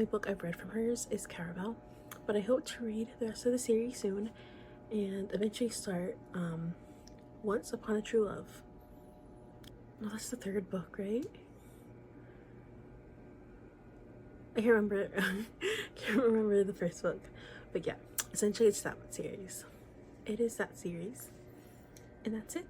book I've read from hers is Caraval, but I hope to read the rest of the series soon and eventually start Once Upon a True Love. No, that's the 3rd book, right? I can't remember. Can't remember the 1st book, but yeah, essentially it's that series. It is that series, and that's it.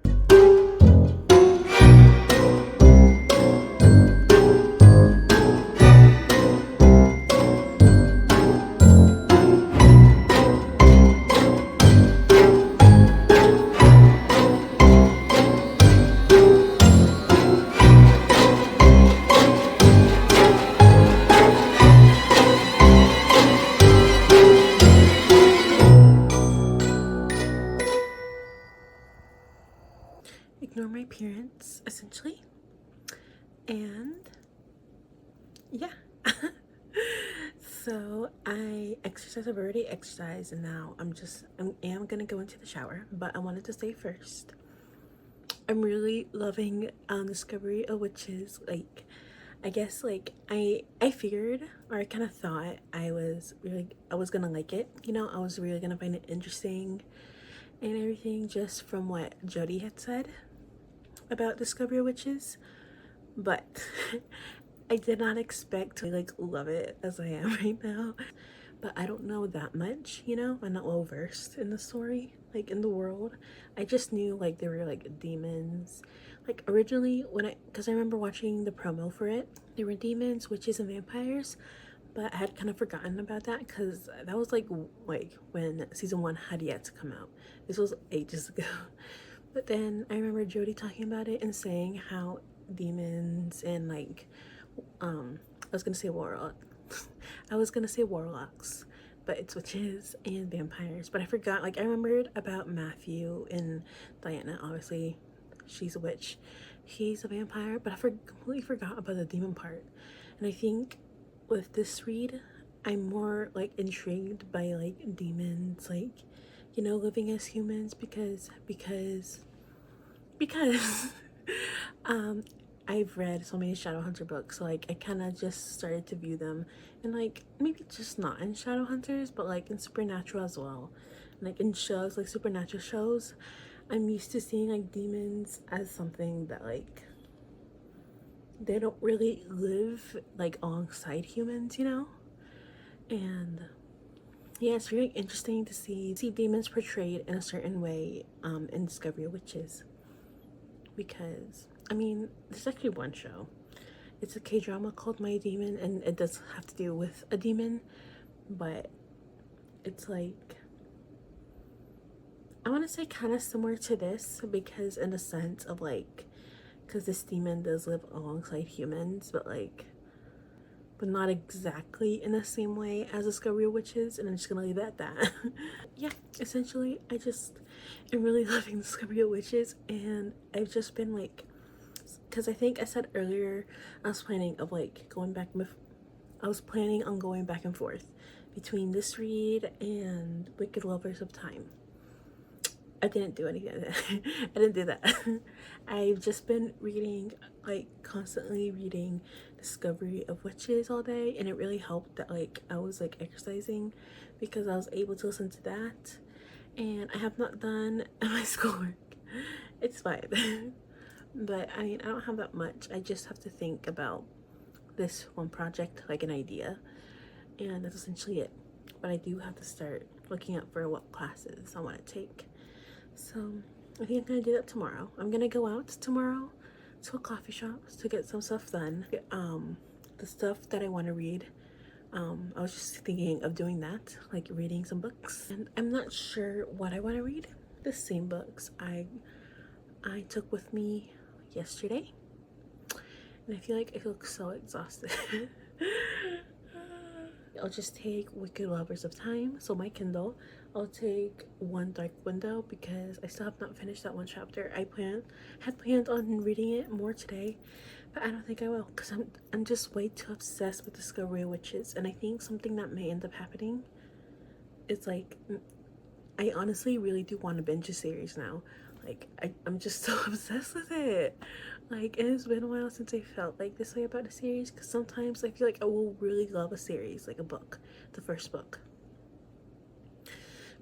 Ignore my appearance, essentially. And yeah. So I exercise. I've already exercised, and now I am gonna go into the shower, but I wanted to say first, I'm really loving Discovery of Witches. Like, I guess like I figured, or I kind of thought I was gonna like it, you know, I was really gonna find it interesting and everything, just from what Jody had said about Discovery of Witches. But I did not expect to like love it as I am right now. But I don't know that much, you know, I'm not well versed in the story, like in the world. I just knew like there were like demons, like originally because I remember watching the promo for it, there were demons, witches, and vampires, but I had kind of forgotten about that because that was like when season 1 had yet to come out. This was ages ago. But then I remember Jody talking about it and saying how demons and like I was gonna say warlock. I was gonna say warlocks, but it's witches and vampires. But I forgot, like I remembered about Matthew and Diana. Obviously, she's a witch, he's a vampire, but I completely forgot about the demon part. And I think with this read, I'm more like intrigued by like demons, like, you know, living as humans because I've read so many Shadowhunter books, so like I kind of just started to view them, and like maybe just not in Shadowhunters, but like in Supernatural as well, and, like in shows like Supernatural shows, I'm used to seeing like demons as something that like they don't really live like alongside humans, you know. And yeah, it's really interesting to see demons portrayed in a certain way in Discovery of Witches, because I mean, there's actually one show. It's a K-drama called My Demon, and it does have to do with a demon, but it's like, I want to say kind of similar to this, because in a sense of like, because this demon does live alongside humans, but not exactly in the same way as Discovery of Witches, and I'm just gonna leave it at that. Yeah, essentially, I just am really loving Discovery of Witches, and I've just been like, because I think I said earlier I was planning on going back and forth between this read and Wicked Lovers of Time. I didn't do anything. I didn't do that. I've just been reading, like constantly reading Discovery of Witches all day, and it really helped that like I was like exercising, because I was able to listen to that, and I have not done my schoolwork. It's fine. But I mean, I don't have that much. I just have to think about this one project, like an idea, and that's essentially it. But I do have to start looking up for what classes I want to take. So I think I'm gonna do that tomorrow. I'm gonna go out tomorrow to a coffee shop to get some stuff done. The stuff that I want to read. I was just thinking of doing that, like reading some books, and I'm not sure what I want to read. The same books I I took with me yesterday, and I feel like I feel so exhausted. I'll just take Wicked Lovers of Time, so my Kindle. I'll take One Dark Window because I still have not finished that one chapter. I had planned on reading it more today, but I don't think I will because I'm just way too obsessed with Discovery Witches, and I think something that may end up happening is like I honestly really do want to binge a series now. Like I'm just so obsessed with it. Like it has been a while since I felt like this way about a series, because sometimes I feel like I will really love a series, like a book, the first book,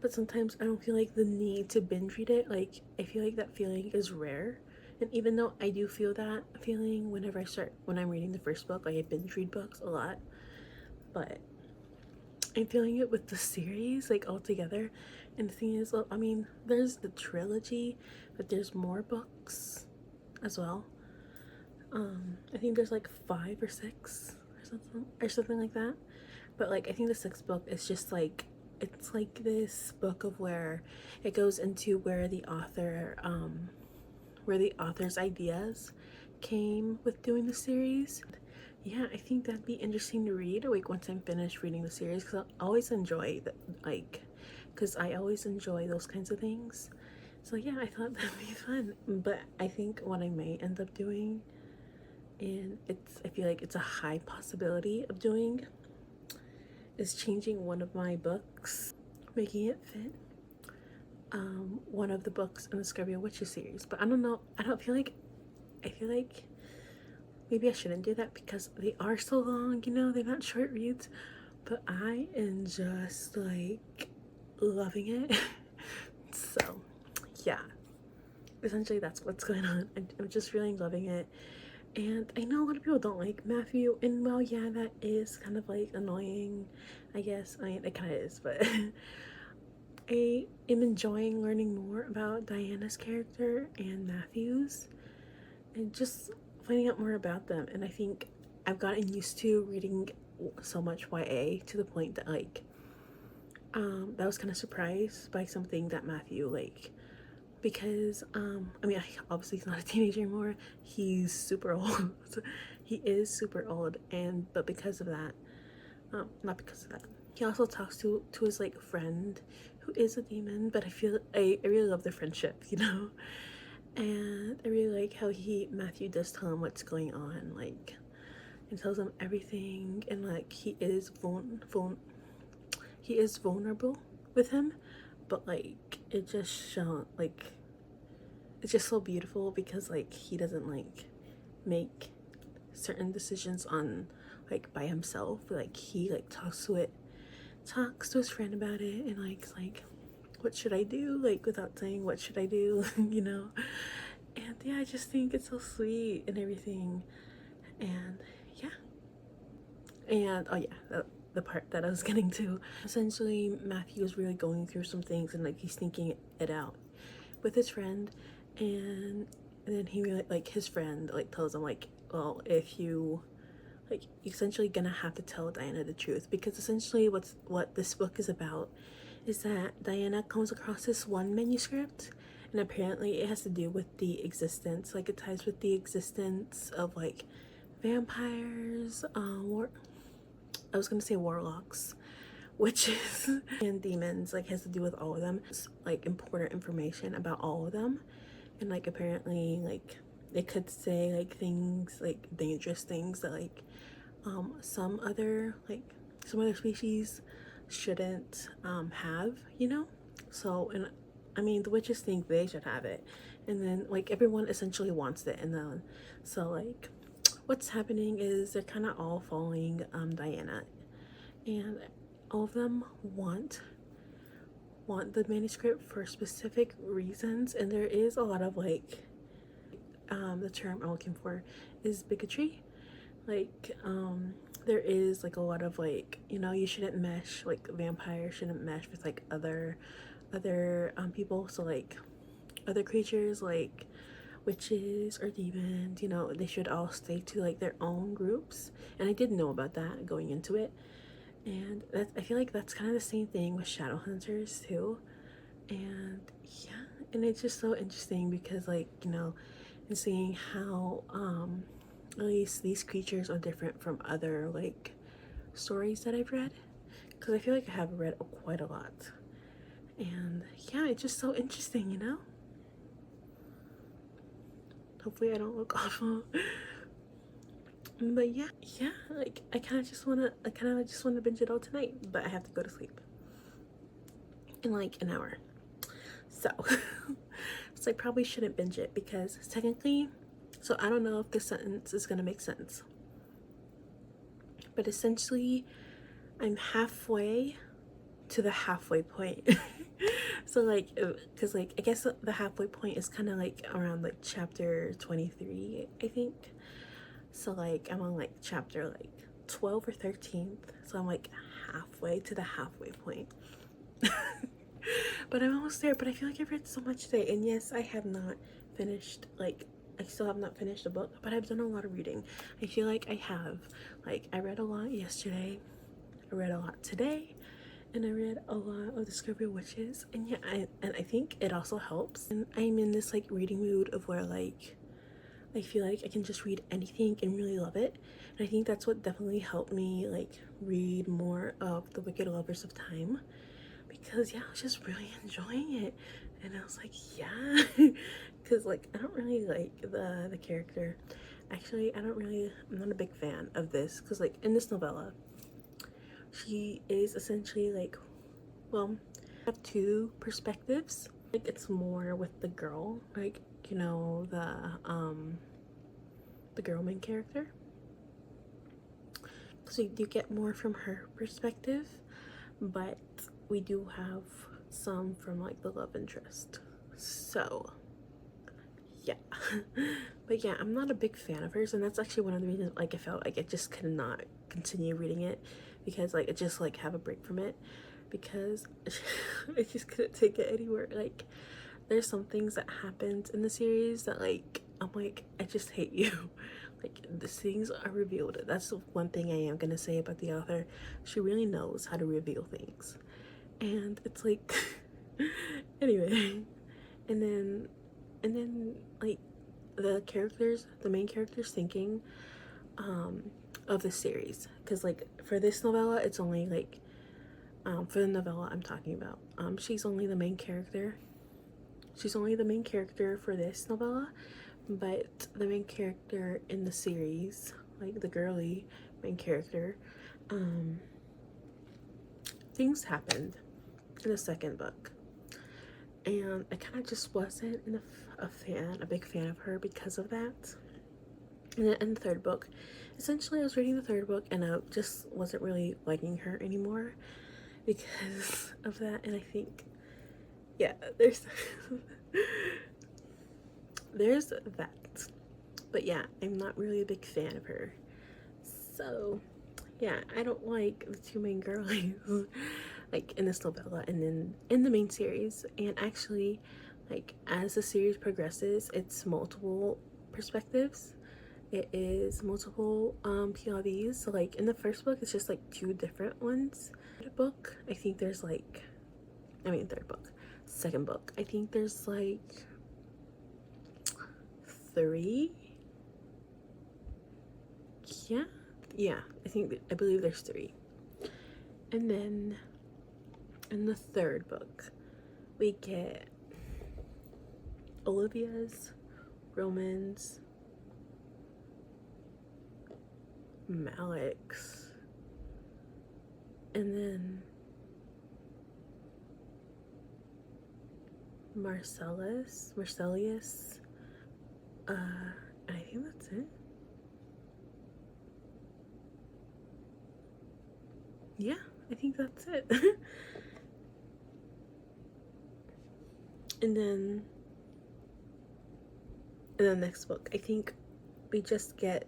but sometimes I don't feel like the need to binge read it. Like I feel like that feeling is rare, and even though I do feel that feeling whenever when I'm reading the first book, like I binge read books a lot, but I'm feeling it with the series like all together. And the thing is, well, I mean, there's the trilogy, but there's more books as well. I think there's like 5 or 6 or something like that. But like I think the 6th book is just like, it's like this book of where it goes into where the author's ideas came with doing the series. Yeah, I think that'd be interesting to read like once I'm finished reading the series, because I always enjoy that, like, because I always enjoy those kinds of things. So yeah, I thought that'd be fun. But I think what I may end up doing, and I feel like it's a high possibility of doing, is changing one of my books, making it fit one of the books in the Discovery of Witches series. But I don't know, I feel like maybe I shouldn't do that because they are so long, you know, they're not short reads. But I am just like loving it. So yeah, essentially that's what's going on. I'm just really loving it. And I know a lot of people don't like Matthew, and well, yeah, that is kind of like annoying, I guess. I mean, it kind of is, but I am enjoying learning more about Diana's character and Matthew's, and just finding out more about them. And I think I've gotten used to reading so much YA to the point that like that was kind of surprised by something that Matthew like, because I mean, obviously he's not a teenager anymore, he's super old. He is super old, and but because of that, not because of that, he also talks to his like friend who is a demon. But I really love the friendship, you know. And I really like how Matthew does tell him what's going on, like, and tells him everything, and like he is vulnerable with him, but like it just shown like it's just so beautiful because like he doesn't like make certain decisions on like by himself. Like he like talks to his friend about it, and like what should I do, like without saying what should I do, you know. And yeah, I just think it's so sweet and everything. And yeah, and oh yeah, the part that I was getting to, essentially Matthew is really going through some things, and like he's thinking it out with his friend. And then he really like his friend like tells him like, well, if you like, you're essentially gonna have to tell Diana the truth, because essentially what this book is about is that Diana comes across this one manuscript, and apparently it has to do with the existence, like it ties with the existence of like vampires, I was gonna say warlocks, witches, and demons. Like has to do with all of them. It's like important information about all of them, and like apparently like it could say like things, like dangerous things that like some other species shouldn't have, you know. So, and I mean the witches think they should have it, and then like everyone essentially wants it, and then so like what's happening is they're kind of all following Diana, and all of them want the manuscript for specific reasons. And there is a lot of like the term I'm looking for is bigotry. Like there is like a lot of like, you know, you shouldn't mesh, like vampires shouldn't mesh with like other people. So like other creatures like witches or demons, you know, they should all stay to like their own groups. And I didn't know about that going into it. And I feel like that's kind of the same thing with shadow hunters too. And yeah, And it's just so interesting because, like, you know, and seeing how at least these creatures are different from other like stories that I've read, because I feel like I have read quite a lot. And yeah, it's just so interesting, you know. Hopefully I don't look awful. But yeah, like I kind of just want to binge it all tonight, but I have to go to sleep in like an hour. So so I probably shouldn't binge it, because technically, so I don't know if this sentence is going to make sense, but essentially I'm halfway to the halfway point. So like, because like I guess the halfway point is kind of like around like chapter 23, I think. So like I'm on like chapter like 12 or 13th, so I'm like halfway to the halfway point. But I'm almost there. But I feel like I've read so much today, and yes, I have not finished, like, I still have not finished the book, but I've done a lot of reading. I feel like I have, like, I read a lot yesterday, I read a lot today, and I read a lot of Discovery of Witches. And yeah, I think it also helps, and I'm in this like reading mood of where like I feel like I can just read anything and really love it. And I think that's what definitely helped me like read more of The Wicked Lovers of Time, because yeah, I was just really enjoying it. And I was like, yeah, because like I don't really like the character. Actually, I'm not a big fan of this, because like in this novella, she is essentially like, well, I have two perspectives. Like it's more with the girl, like, you know, the girl main character. So you do get more from her perspective, but we do have some from like the love interest. So yeah. But yeah, I'm not a big fan of hers, and that's actually one of the reasons like I felt like I just could not continue reading it, because like I just like have a break from it, because I just couldn't take it anymore. Like there's some things that happened in the series that like I'm like, I just hate you. Like these things are revealed. That's the one thing I am gonna say about the author. She really knows how to reveal things. And it's like anyway. And then like the main characters thinking of the series, because like for this novella it's only like for the novella I'm talking about, she's only the main character for this novella, but the main character in the series, like the girly main character, things happened in the second book, and I kind of just wasn't a big fan of her because of that. And then in the third book, essentially I was reading the third book and I just wasn't really liking her anymore because of that. And I think, yeah, there's there's that. But yeah, I'm not really a big fan of her. So yeah, I don't like the two main girlies like in this novella and then in the main series. And actually, like as the series progresses, it's multiple perspectives. It is multiple POVs. So like in the first book, it's just like two different ones. Third book, I think there's like, third book, second book, I think there's like three. Yeah, I believe there's three. And then in the third book, we get Olivia's, Roman's, Malik's, and then Marcellus, I think that's it. Yeah, I think that's it. And then in the next book, I think we just get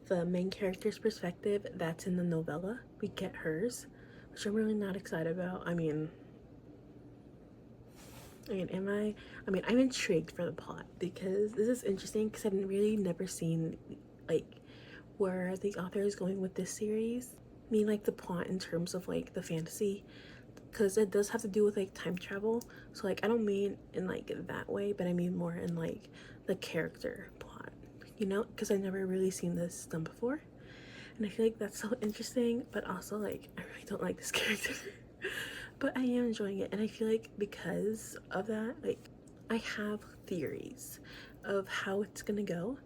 the main character's perspective that's in the novella. We get hers, which I'm really not excited about. I'm intrigued for the plot, because this is interesting, because I've really never seen like where the author is going with this series. I mean, like the plot in terms of like the fantasy because it does have to do with like time travel. So like I don't mean in like that way, but I mean more in like the character plot, you know, because I've never really seen this done before, and I feel like that's so interesting. But also like I really don't like this character, but I am enjoying it, and I feel like because of that, like I have theories of how it's gonna go,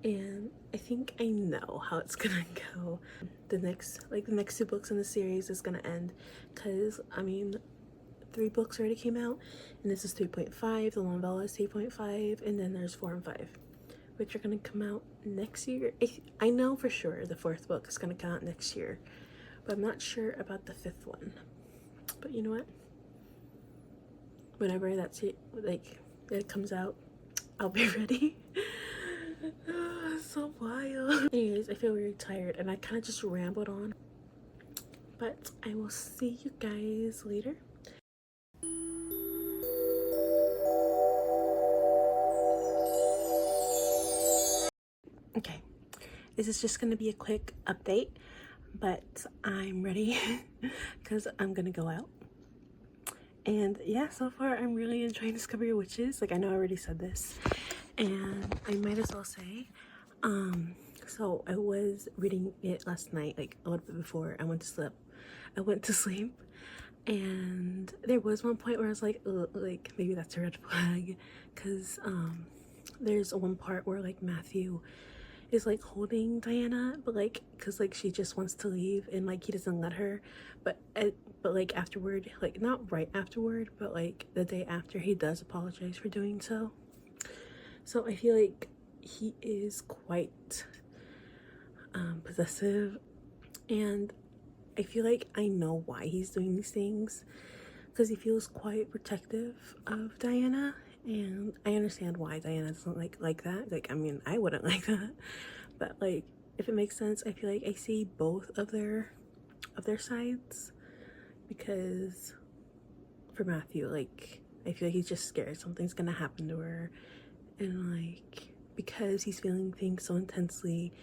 and I think I know how it's gonna go. The next 2 books in the series is gonna end, because I mean 3 books already came out, and this is 3.5, the novella is 3.5, and then there's 4 and 5, which are gonna come out next year. I know for sure the 4th book is gonna come out next year, but I'm not sure about the 5th one. But you know what, whenever that's it, like it comes out, I'll be ready. So wild. Anyways, I feel really tired, and I kind of just rambled on, but I will see you guys later. Okay, this is just gonna be a quick update, but I'm ready because I'm gonna go out. And yeah, so far I'm really enjoying Discovery of Witches. Like, I know I already said this, and I might as well say, so I was reading it last night, like a little bit before I went to sleep, and there was one point where I was like maybe that's a red flag, because there's one part where like Matthew is like holding Diana, but like because like she just wants to leave, and like he doesn't let her, but like afterward, like not right afterward, but like the day after, he does apologize for doing so. So I feel like he is quite possessive, and I feel like I know why he's doing these things, because he feels quite protective of Diana, and I understand why Diana doesn't like that. Like, I mean, I wouldn't like that, but like if it makes sense, I feel like I see both of their sides, because for Matthew, like I feel like he's just scared something's gonna happen to her, and like because he's feeling things so intensely,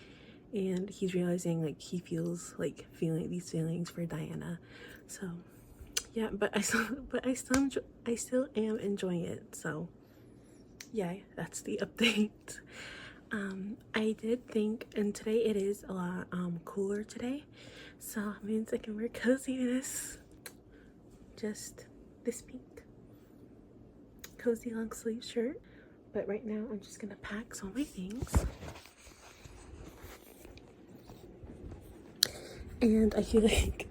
and he's realizing like he feels like feeling these feelings for Diana. So yeah, but I still am enjoying it. So yeah, that's the update. I did think, and today it is a lot cooler today, so it means I can wear coziness. Just this pink cozy long sleeve shirt. But right now I'm just gonna pack some of my things. And I feel like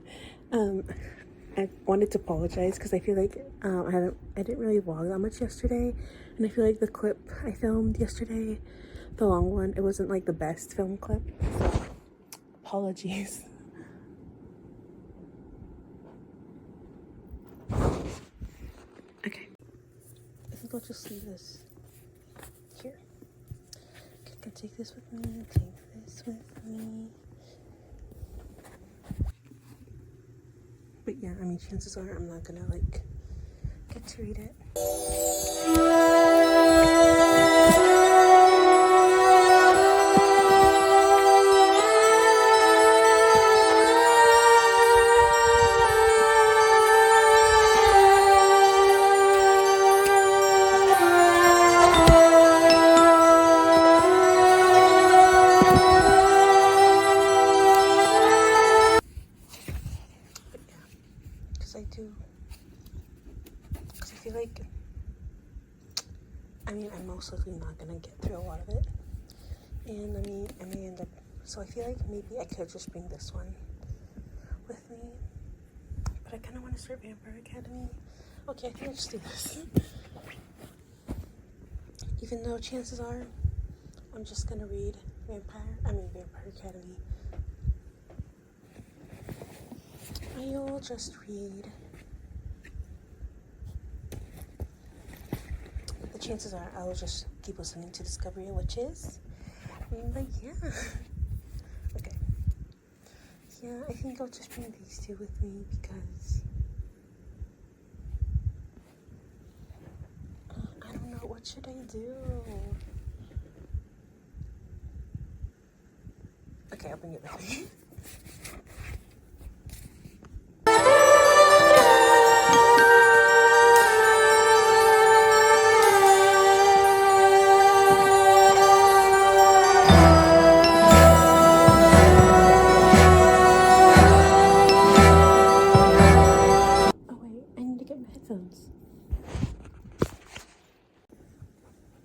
I wanted to apologize, because I feel like I didn't really vlog that much yesterday, and I feel like the clip I filmed yesterday, the long one, it wasn't like the best film clip, so apologies. Okay, I think I'll just leave this here. I can take this with me, take this with me. But yeah, I mean, chances are I'm not gonna like get to read it. Because I feel like, I mean, I'm most likely not gonna get through a lot of it, and I may end up, so I feel like maybe I could just bring this one with me, but I kind of want to start Vampire Academy. Okay, I think I'll just do this, even though chances are I'm just gonna read Vampire Academy. I'll just read. The chances are I will just keep listening to Discovery of Witches. But yeah. Okay. Yeah, I think I'll just bring these 2 with me, because I don't know, what should I do? Okay, I'll bring it with me. headphones.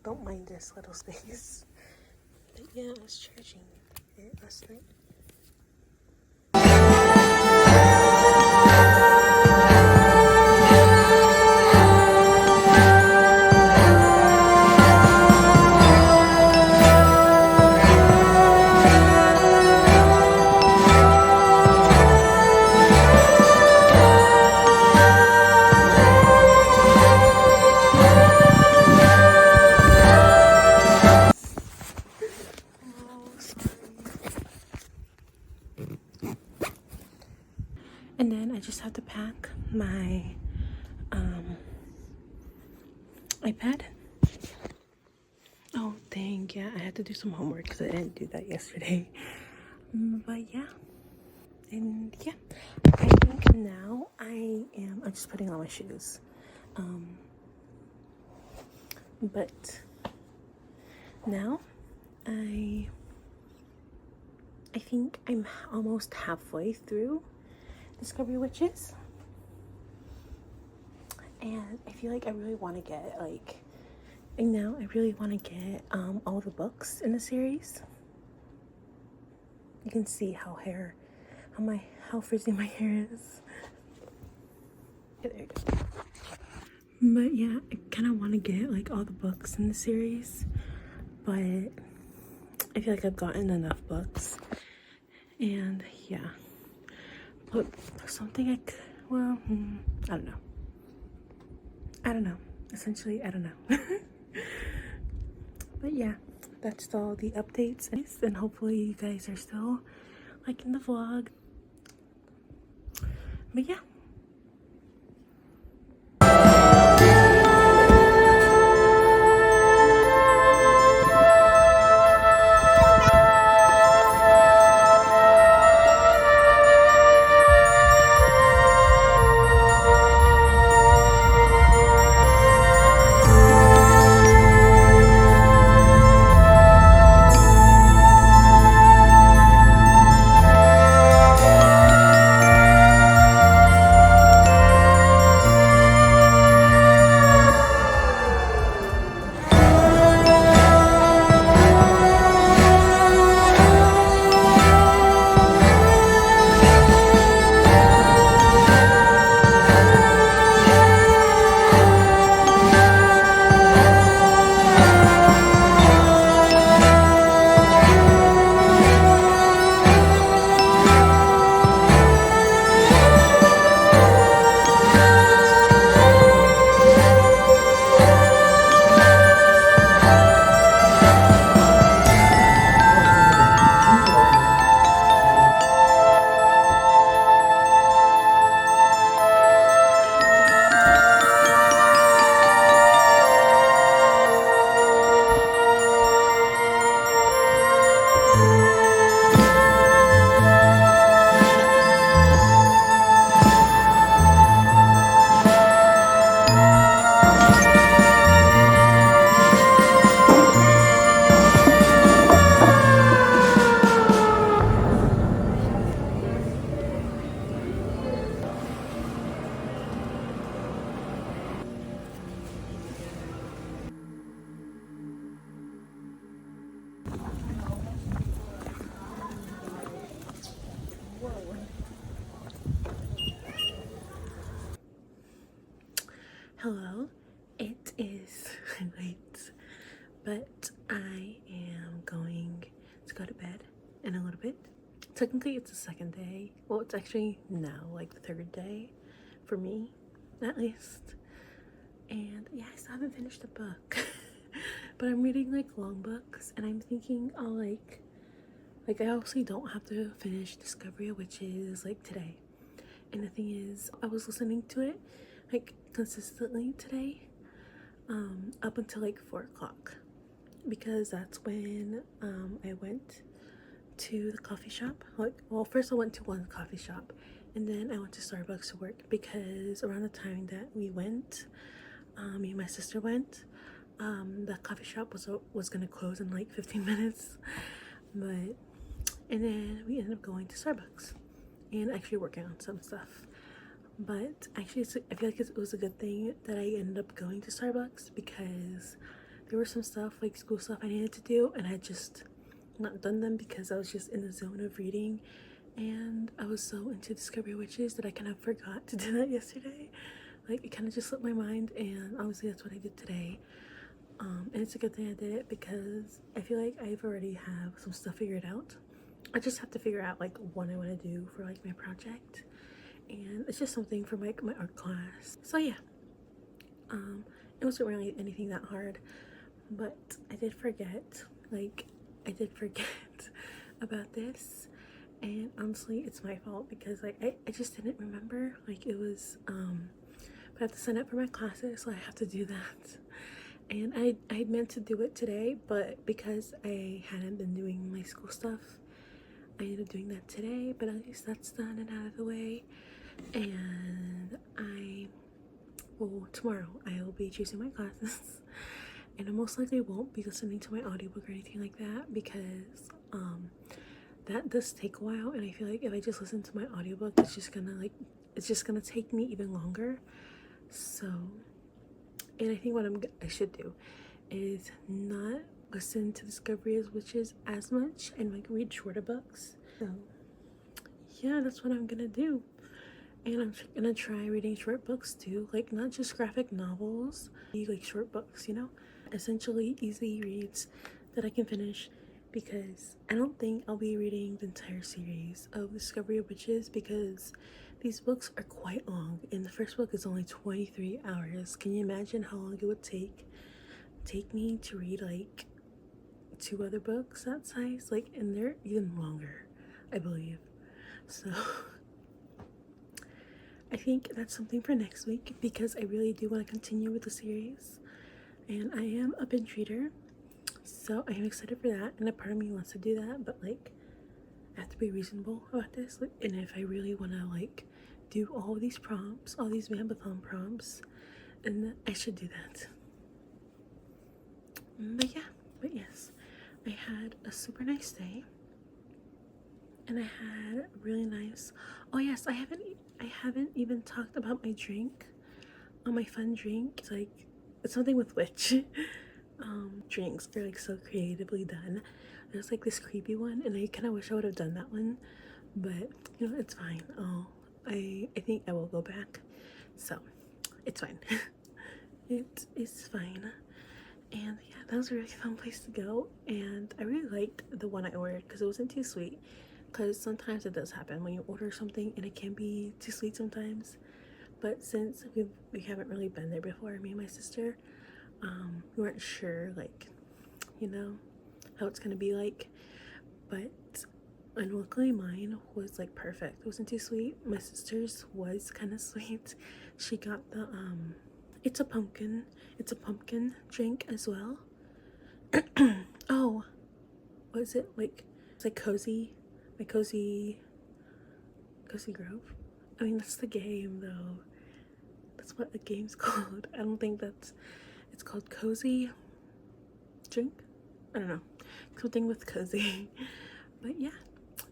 Don't mind this little space. But yeah, I was charging it last night. And then I just have to pack my iPad. Oh, dang, yeah, I had to do some homework because I didn't do that yesterday. But yeah, and yeah, I think now I'm just putting on my shoes. But now I think I'm almost halfway through Discovery Witches. And I feel like I really want to get I really want to get all the books in the series. You can see how frizzy my hair is. Yeah, there you go. But yeah, I kind of want to get like all the books in the series, but I feel like I've gotten enough books. And yeah, but something I don't know. Essentially, I don't know. But yeah, that's all the updates, and hopefully you guys are still liking the vlog. But yeah. Hello, it is late, but I am going to go to bed in a little bit. Technically, it's the second day. Well, it's actually now like the third day for me, at least. And yeah, I still haven't finished the book, but I'm reading like long books, and I'm thinking I'll like I obviously don't have to finish Discovery of Witches like today. And the thing is, I was listening to it like consistently today, up until like 4 o'clock, because that's when I went to the coffee shop. Well, first I went to one coffee shop, and then I went to Starbucks to work, because around the time that we went, me and my sister went, the coffee shop was gonna close in like 15 minutes, and then we ended up going to Starbucks and actually working on some stuff. But actually I feel like it was a good thing that I ended up going to Starbucks, because there was some stuff, like school stuff I needed to do, and I just not done them because I was just in the zone of reading, and I was so into Discovery Witches that I kind of forgot to do that yesterday. Like, it kind of just slipped my mind, and obviously that's what I did today. And it's a good thing I did it, because I feel like I've already have some stuff figured out. I just have to figure out like what I want to do for like my project, and it's just something for like my art class. So yeah, it wasn't really anything that hard, but I did forget, like I did forget about this, and honestly it's my fault, because like I just didn't remember, like it was but I have to sign up for my classes, so I have to do that. And I meant to do it today, but because I hadn't been doing my school stuff, I ended up doing that today. But at least that's done and out of the way. And tomorrow I will be choosing my classes. And I most likely won't be listening to my audiobook or anything like that, because that does take a while, and I feel like if I just listen to my audiobook, it's just gonna take me even longer. So, and I think what I should do is not listen to Discovery Witches as much, and like read shorter books. So yeah, that's what I'm gonna do. And I'm gonna try reading short books too, like not just graphic novels, like short books, you know, essentially easy reads that I can finish, because I don't think I'll be reading the entire series of Discovery of Witches, because these books are quite long, and the first book is only 23 hours. Can you imagine how long it would take me to read like 2 other books that size? Like, and they're even longer, I believe. So I think that's something for next week, because I really do want to continue with the series, and I am a binge reader, so I am excited for that. And a part of me wants to do that, but like I have to be reasonable about this. Like, and if I really want to like do all these prompts, all these vampathon prompts, and I should do that. But yes, I had a super nice day, and I had a really nice. Oh yes, I haven't even talked about my drink. My fun drink. It's something with witch. Drinks are like so creatively done. There's like this creepy one, and I kind of wish I would have done that one, but you know, it's fine. I think I will go back, so it's fine. It is fine. And yeah, that was a really fun place to go, and I really liked the one I ordered because it wasn't too sweet. Because sometimes it does happen when you order something and it can be too sweet sometimes. But since we haven't really been there before, me and my sister, we weren't sure, like, you know, how it's gonna be like. But and luckily mine was like perfect. It wasn't too sweet. My sister's was kind of sweet. She got the it's a pumpkin drink as well. Oh, what is it like? It's like cozy Grove. I mean, that's the game though. That's what the game's called. I don't think it's called cozy drink. I don't know, something with cozy. But yeah,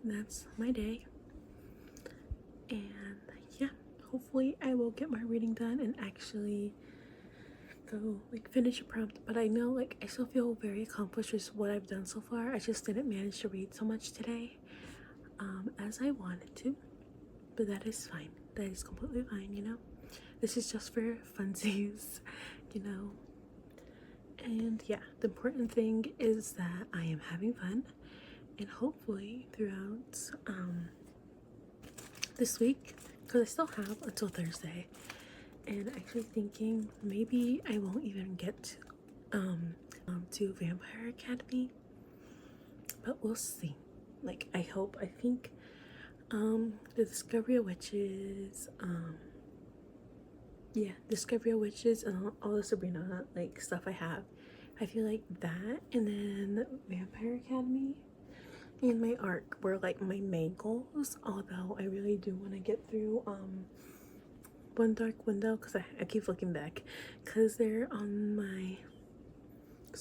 that's my day, and yeah, hopefully I will get my reading done and actually go like finish a prompt. But I know, like, I still feel very accomplished with what I've done so far. I just didn't manage to read so much today as I wanted to, but that is fine. That is completely fine, you know. This is just for funsies, you know. And yeah, the important thing is that I am having fun, and hopefully throughout this week, because I still have until Thursday, and actually thinking maybe I won't even get to Vampire Academy, but we'll see. Like, I think the Discovery of Witches, Discovery of Witches, and all the Sabrina like stuff I feel like that, and then Vampire Academy and my arc were like my main goals. Although I really do want to get through One Dark Window, because I keep looking back because they're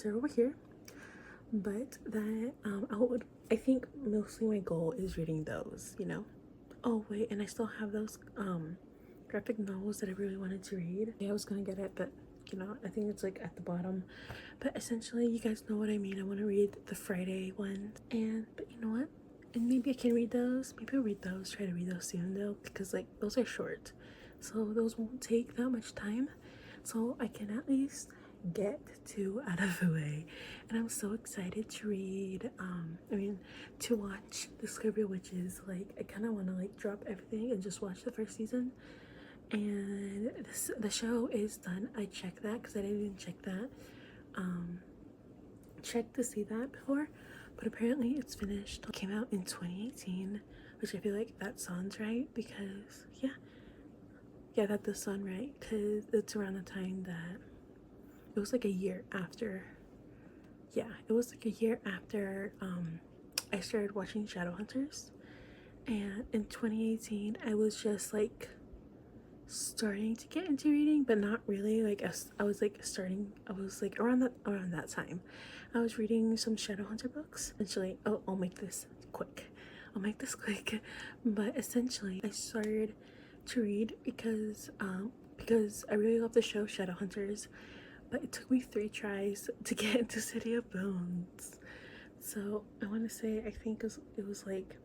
over here. But that I think mostly my goal is reading those, you know. Oh wait, and I still have those graphic novels that I really wanted to read. Yeah, I was gonna get it, but you know, I think it's like at the bottom. But essentially, you guys know what I mean. I want to read the Friday ones, but you know what? And maybe I can read those. Maybe I'll read those. Try to read those soon though, because like those are short, so those won't take that much time. So I can at least get 2 out of the way, and I'm so excited to read. To watch Discovery Witches. Like I kind of want to like drop everything and just watch the first season. And the show is done. I checked that because I didn't even check that. Checked to see that before, but apparently it's finished. It came out in 2018, which I feel like that sounds right because yeah, that does sound right because it's around the time that it was like a year after. Yeah, it was like a year after I started watching Shadowhunters, and in 2018 I was just like starting to get into reading, but not really. Like I was like starting. I was like around that time. I was reading some Shadowhunter books. Essentially, I'll make this quick. But essentially, I started to read because I really love the show Shadowhunters, but it took me 3 tries to get into City of Bones. So I want to say I think it was like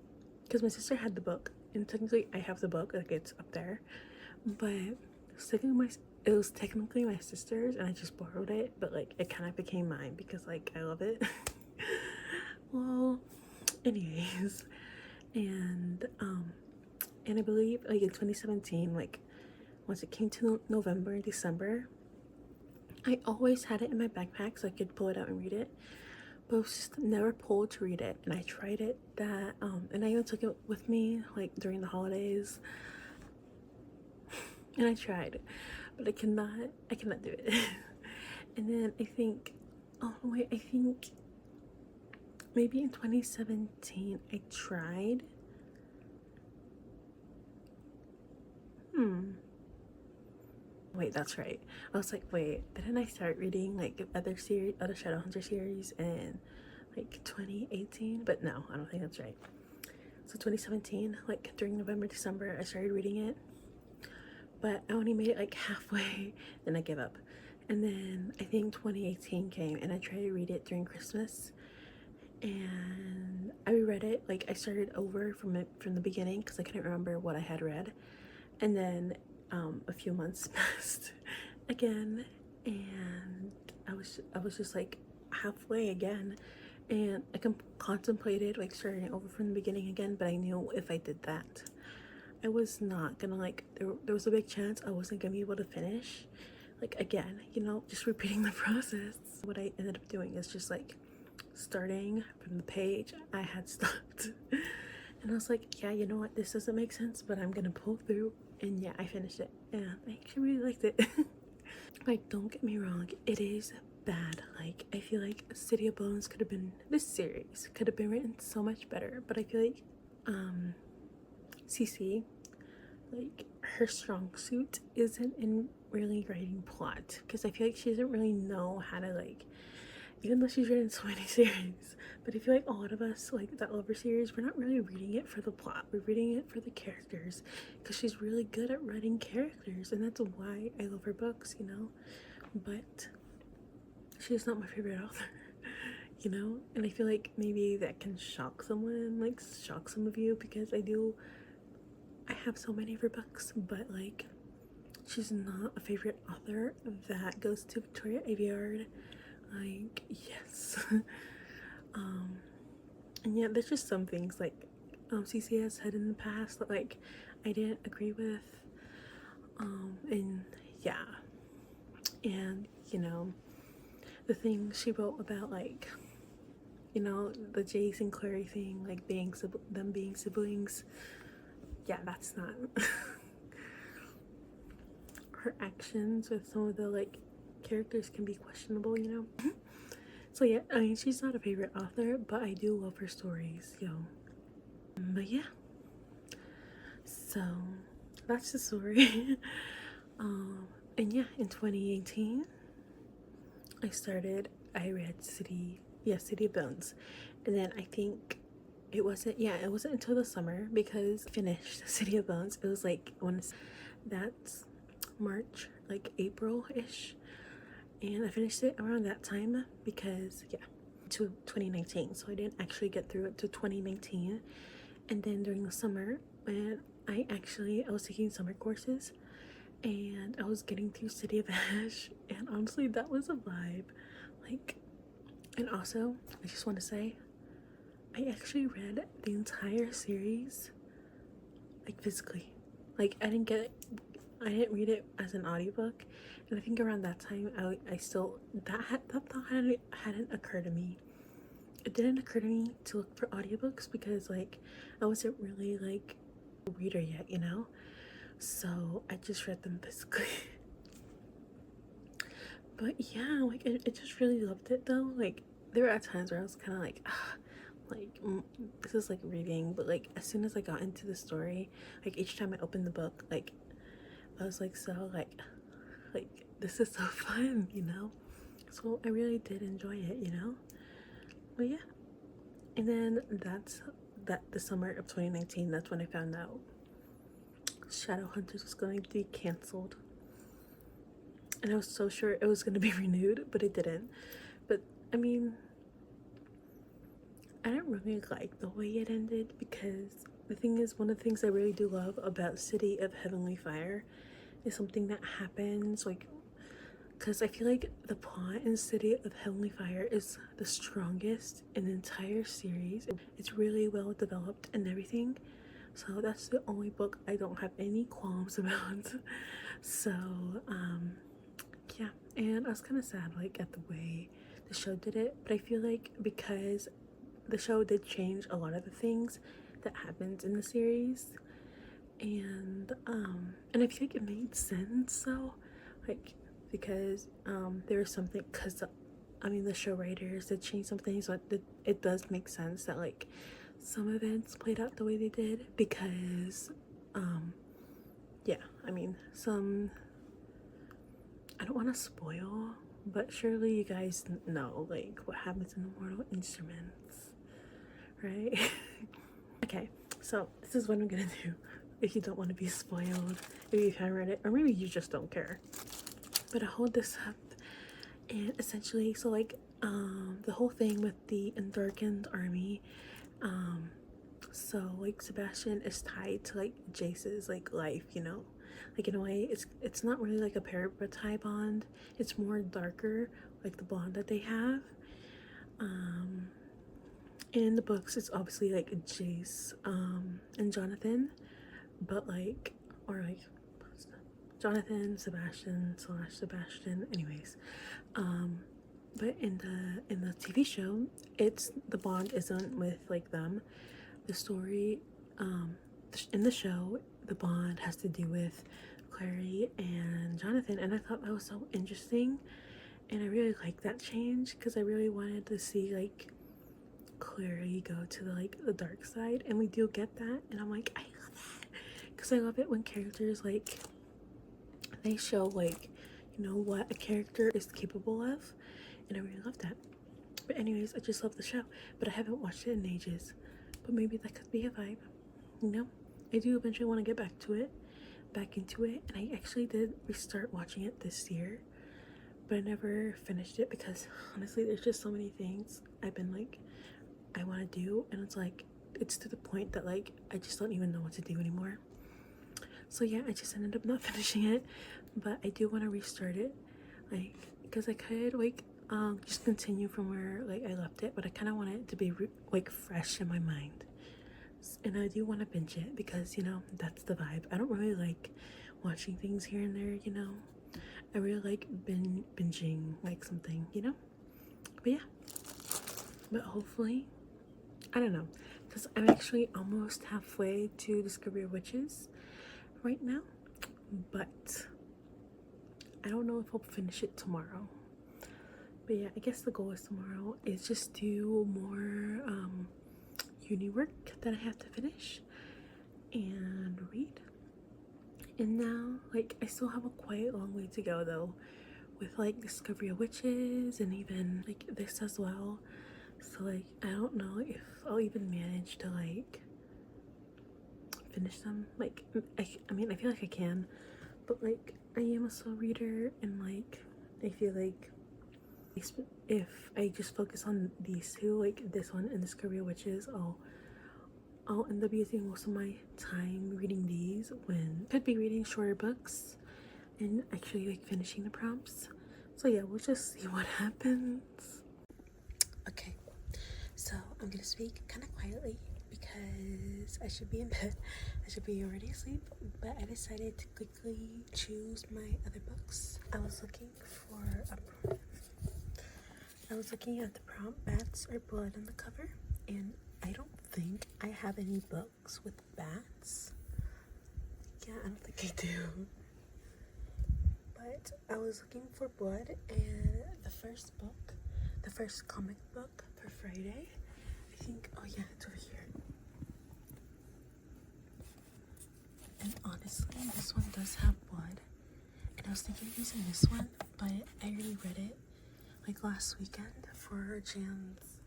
because my sister had the book, and technically I have the book, like it's up there, but it was technically my sister's and I just borrowed it, but like it kind of became mine because like I love it. Well, anyways, and I believe like in 2017, like once it came to November and December, I always had it in my backpack so I could pull it out and read it, but I was just never pulled to read it. And I tried it and I even took it with me like during the holidays, and I tried, but I cannot do it. And then I think maybe in 2017 I tried. Wait, that's right. I was like, wait, didn't I start reading like other Shadowhunter series in like 2018? But no, I don't think that's right. So 2017, like during November, December, I started reading it, but I only made it like halfway, then I gave up. And then I think 2018 came, and I tried to read it during Christmas, and I reread it. Like I started over from the beginning because I couldn't remember what I had read, and then a few months passed again, and I was just like halfway again, and I contemplated like starting over from the beginning again, but I knew if I did that, I was not gonna like there was a big chance I wasn't gonna be able to finish like again, just repeating the process. What I ended up doing is just like starting from the page I had stopped. And I was like, yeah, you know what, this doesn't make sense, but I'm gonna pull through. And yeah, I finished it, and I actually really liked it. Like, don't get me wrong, it is bad. Like, I feel like this series could have been written so much better, but I feel like CC, like, her strong suit isn't in really writing plot, because I feel like she doesn't really know how to, like, even though she's written so many series, but I feel like a lot of us like that love her series, we're not really reading it for the plot, we're reading it for the characters, because she's really good at writing characters, and that's why I love her books, but she's not my favorite author. And I feel like maybe that can shock someone, like shock some of you, because I have so many of her books, but like she's not a favorite author. That goes to Victoria Aveyard. Like, yes. And yeah, there's just some things like CC has said in the past that like I didn't agree with, and yeah, and the thing she wrote about like the Jace and Clary thing, like them being siblings, yeah, that's not her actions with some of the like characters can be questionable. So yeah, I mean, she's not a favorite author, but I do love her stories, but yeah, so that's the story. And yeah, in 2018 I read City of Bones, and then I think it wasn't until the summer, because I finished City of Bones. It was like that's March, like April-ish, and I finished it around that time because yeah, to 2019, so I didn't actually get through it to 2019. And then during the summer, when I was taking summer courses and I was getting through City of Ash, and honestly that was a vibe. Like, and also I just want to say I actually read the entire series like physically. Like I didn't read it as an audiobook, and I think around that time I still that thought hadn't occurred to me. It didn't occur to me to look for audiobooks because like I wasn't really like a reader yet, you know? So I just read them physically. But yeah, like I just really loved it though. Like there were times where I was kind of like, this is like reading, but like as soon as I got into the story, like each time I opened the book, like I was like so like this is so fun, you know? So I really did enjoy it, you know? But yeah. And then the summer of 2019, that's when I found out Shadowhunters was going to be cancelled. And I was so sure it was going to be renewed, but it didn't. But I mean, I didn't really like the way it ended, because the thing is, one of the things I really do love about City of Heavenly Fire is something that happens like, because I feel like the plot in City of Heavenly Fire is the strongest in the entire series. It's really well developed and everything. So that's the only book I don't have any qualms about. So, yeah. And I was kind of sad, like, at the way the show did it. But I feel like because the show did change a lot of the things that happened in the series. And I feel like it made sense, so, like, because there was something, because I mean the show writers did change something, so it does make sense that like some events played out the way they did, because yeah, I mean I don't want to spoil, but surely you guys know like what happens in the Mortal Instruments, right? Okay, so this is what I'm gonna do if you don't want to be spoiled, if you haven't read it, or maybe you just don't care. But I hold this up, and essentially, so like the whole thing with the Endurkand army, so like Sebastian is tied to like Jace's like life, you know, like in a way it's not really like a parabatai bond, it's more darker, like the bond that they have. In the books it's obviously like Jace and Jonathan, but like, or like Jonathan, Sebastian, anyways. But in the TV show, it's the bond isn't with like them. The story, in the show, the bond has to do with Clary and Jonathan, and I thought that was so interesting, and I really liked that change, because I really wanted to see like Clary go to the dark side, and we do get that, and I'm like, I love that, because I love it when characters like they show like, you know, what a character is capable of, and I really love that. But anyways, I just love the show, but I haven't watched it in ages, but maybe that could be a vibe, you know? I do eventually want to get back into it, and I actually did restart watching it this year, but I never finished it because honestly there's just so many things I've been like I want to do, and it's like it's to the point that like I just don't even know what to do anymore. So yeah, I just ended up not finishing it, but I do want to restart it, like, because I could like just continue from where like I left it, but I kind of want it to be like fresh in my mind, and I do want to binge it because, you know, that's the vibe. I don't really like watching things here and there, you know. I really like binging like something, you know. But yeah, but hopefully, I don't know, because I'm actually almost halfway to Discovery of Witches right now, but I don't know if I'll finish it tomorrow. But yeah, I guess the goal is tomorrow is just do more uni work that I have to finish and read. And now, like, I still have a quite long way to go though, with like Discovery of Witches and even like this as well. So like, I don't know if I'll even manage to like finish them. Like, I mean, I feel like I can, but like I am a slow reader, and like I feel like if I just focus on these two, like this one and this Career Witches, I'll end up using most of my time reading these when I could be reading shorter books and actually like finishing the prompts. So yeah, we'll just see what happens. Okay, so I'm gonna speak kind of quietly because I should be in bed. I should be already asleep, but I decided to quickly choose my other books. I was looking at the prompt Bats or Blood on the cover, and I don't think I have any books with bats. Yeah, I don't think I do. But I was looking for blood, and the first comic book for Friday, I think, oh yeah, it's over here. And honestly, this one does have blood. And I was thinking of using this one, but I already read it like last weekend for Jan's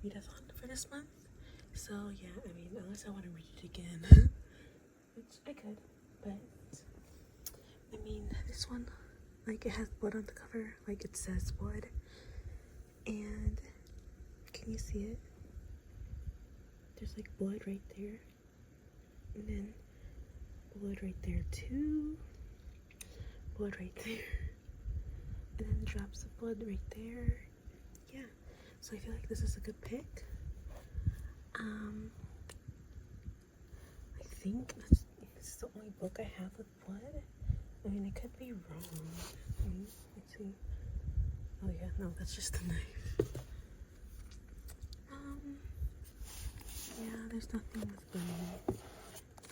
readathon for this month. So yeah, I mean, unless I want to read it again, which I could, but I mean, this one, like, it has blood on the cover, like it says blood, and can you see it? There's like blood right there, and then blood right there too, blood right there, and then drops of blood right there. Yeah, so I feel like this is a good pick. I think this is the only book I have with blood. I mean, I could be wrong. Let's see. Oh yeah, no, that's just a knife. Yeah, there's nothing with blood.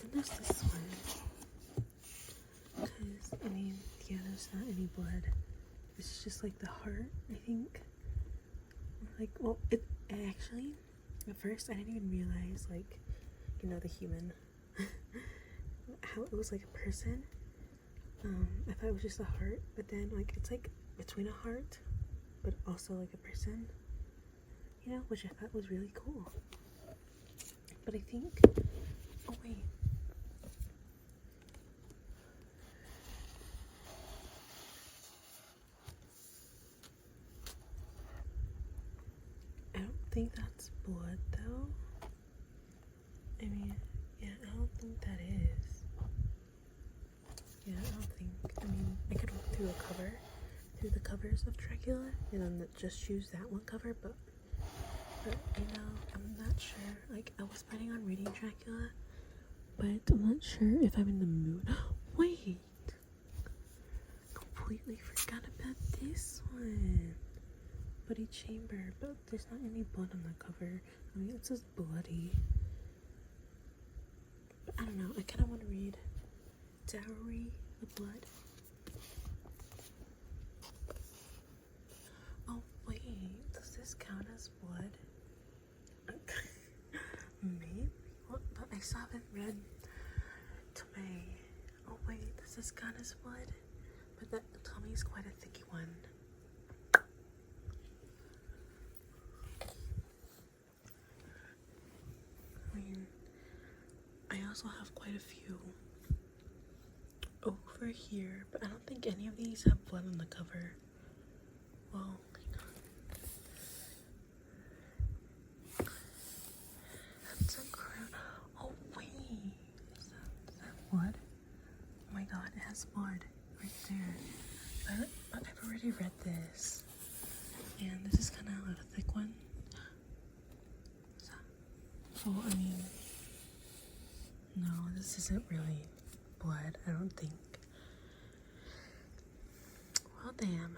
And there's this one. Because, I mean, yeah, there's not any blood. It's just like the heart, I think. Like, well, it actually, at first, I didn't even realize, like, you know, the human, how it was like a person. I thought it was just a heart, but then, like, it's like between a heart, but also like a person, you know, which I thought was really cool. But I think, oh wait, I don't think that's blood though. I mean, yeah, I don't think that is. Yeah, I don't think, I mean, I could look through the covers of Dracula, and then just choose that one cover, but you know, I'm not sure. Like, I was planning on reading Dracula, but I'm not sure if I'm in the mood. Wait, completely forgot about this one. Bloody Chamber, but there's not any blood on the cover. I mean, it says bloody. But I don't know, I kind of want to read Dowry of Blood. Oh wait, does this count as blood? Maybe? What? But I still haven't read Tomei. Oh wait, does this count as blood? But that Tommy's quite a thicky one. I mean, I also have quite a few over here, but I don't think any of these have blood on the cover. Well, hang on. That's a crown. Oh wait, is that blood? Oh my god, it has blood right there. But I've already read this, and this is kind of a thick one. So I mean, no, this isn't really blood, I don't think. Well, damn.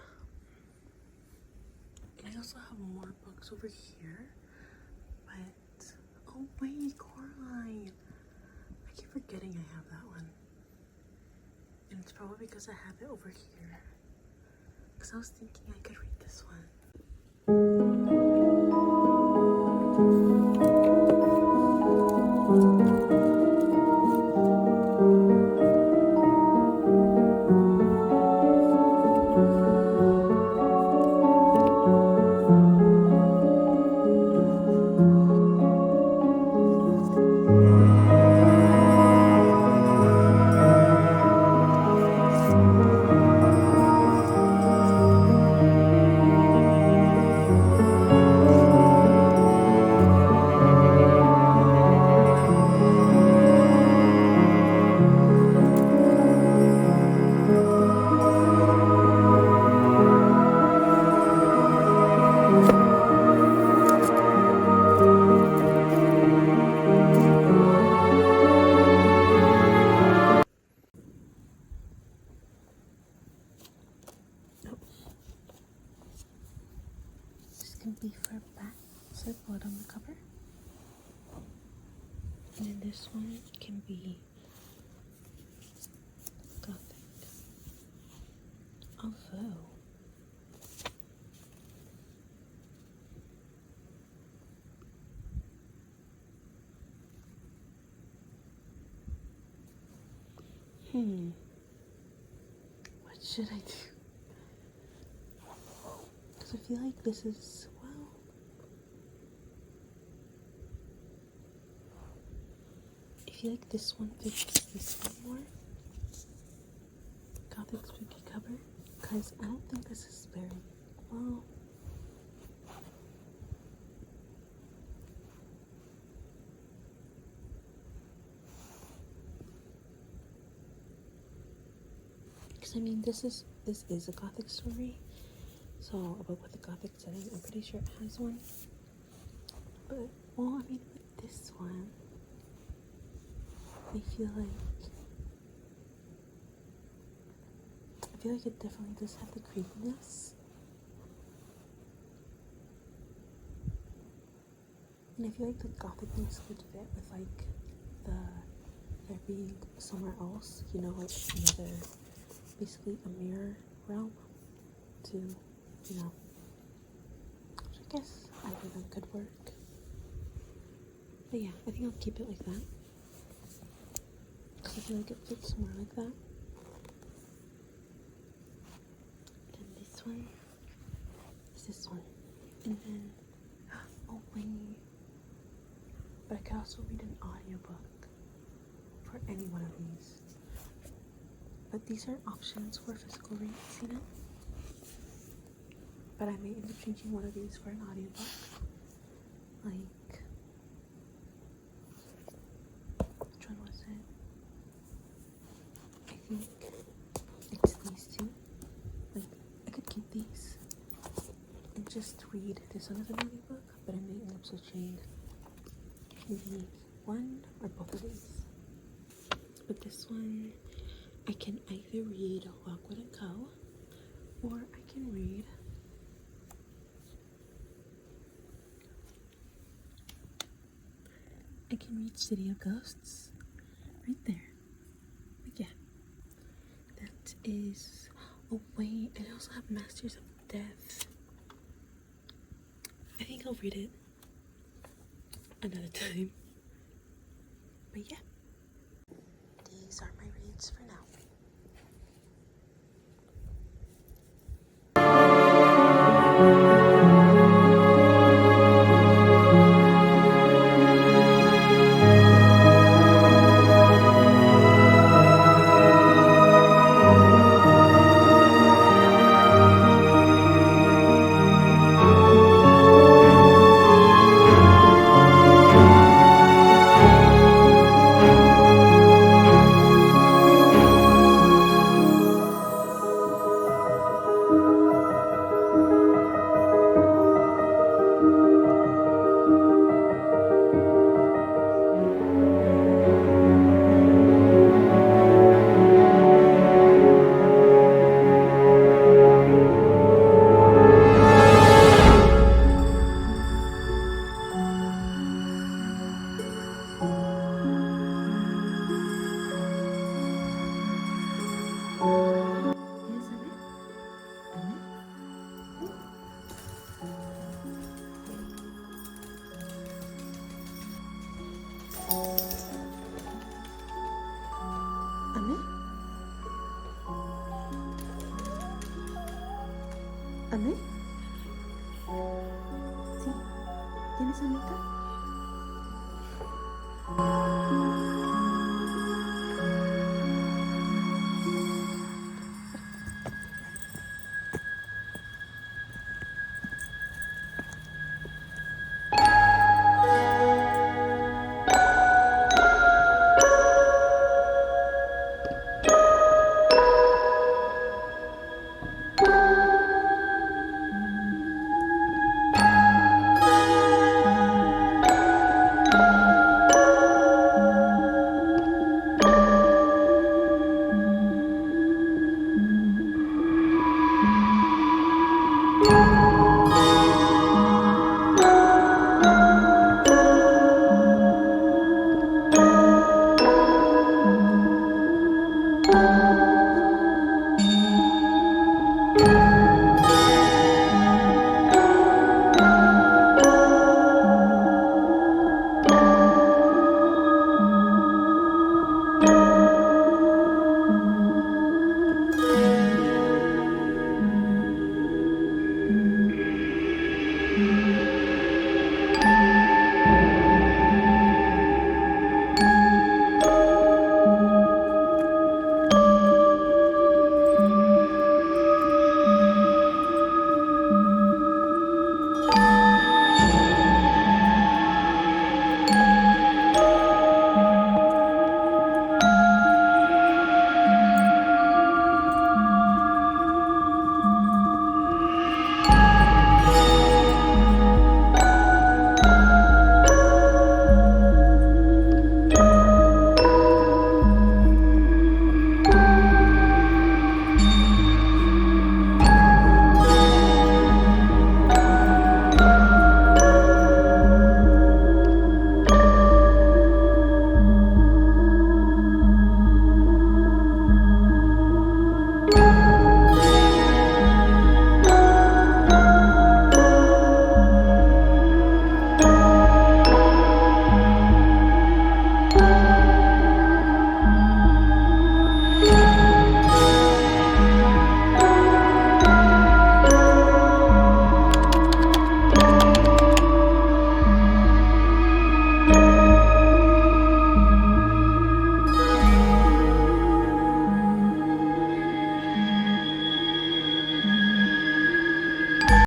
I also have more books over here, but oh wait, Coraline. I keep forgetting I have that one, and it's probably because I have it over here. Because I was thinking I could read this one. can be for back, so blood on the cover. And then this one can be gothic. Although what should I do? Because I feel like this is, well, I feel like this one fits this one more. Gothic spooky cover. Because I don't think this is very well. Because I mean, this is a Gothic story. So, about with the Gothic setting, I'm pretty sure it has one. But, well, I mean, with this one, I feel like it definitely does have the creepiness. And I feel like the Gothicness would fit with, like, there being somewhere else, you know, like another, basically a mirror realm to, you know, which I guess either of them could work. But yeah, I think I'll keep it like that. Because I feel like it fits more like that. Then this one is this one. And then, oh wait. But I could also read an audiobook for any one of these. But these are options for physical reads, you know? But I may end up changing one of these for an audiobook. Like, which one was it? I think it's these two. Like, I could keep these and just read this one as an audiobook, but I may end up switching maybe one or both of these. But this one, I can either read Lockwood & Co. or I can read City of Ghosts right there. But yeah, that is, oh wait, and I also have Masters of Death. I think I'll read it another time. But yeah, these are my reads for now. ¿Amé? Sí. ¿Tienes amita?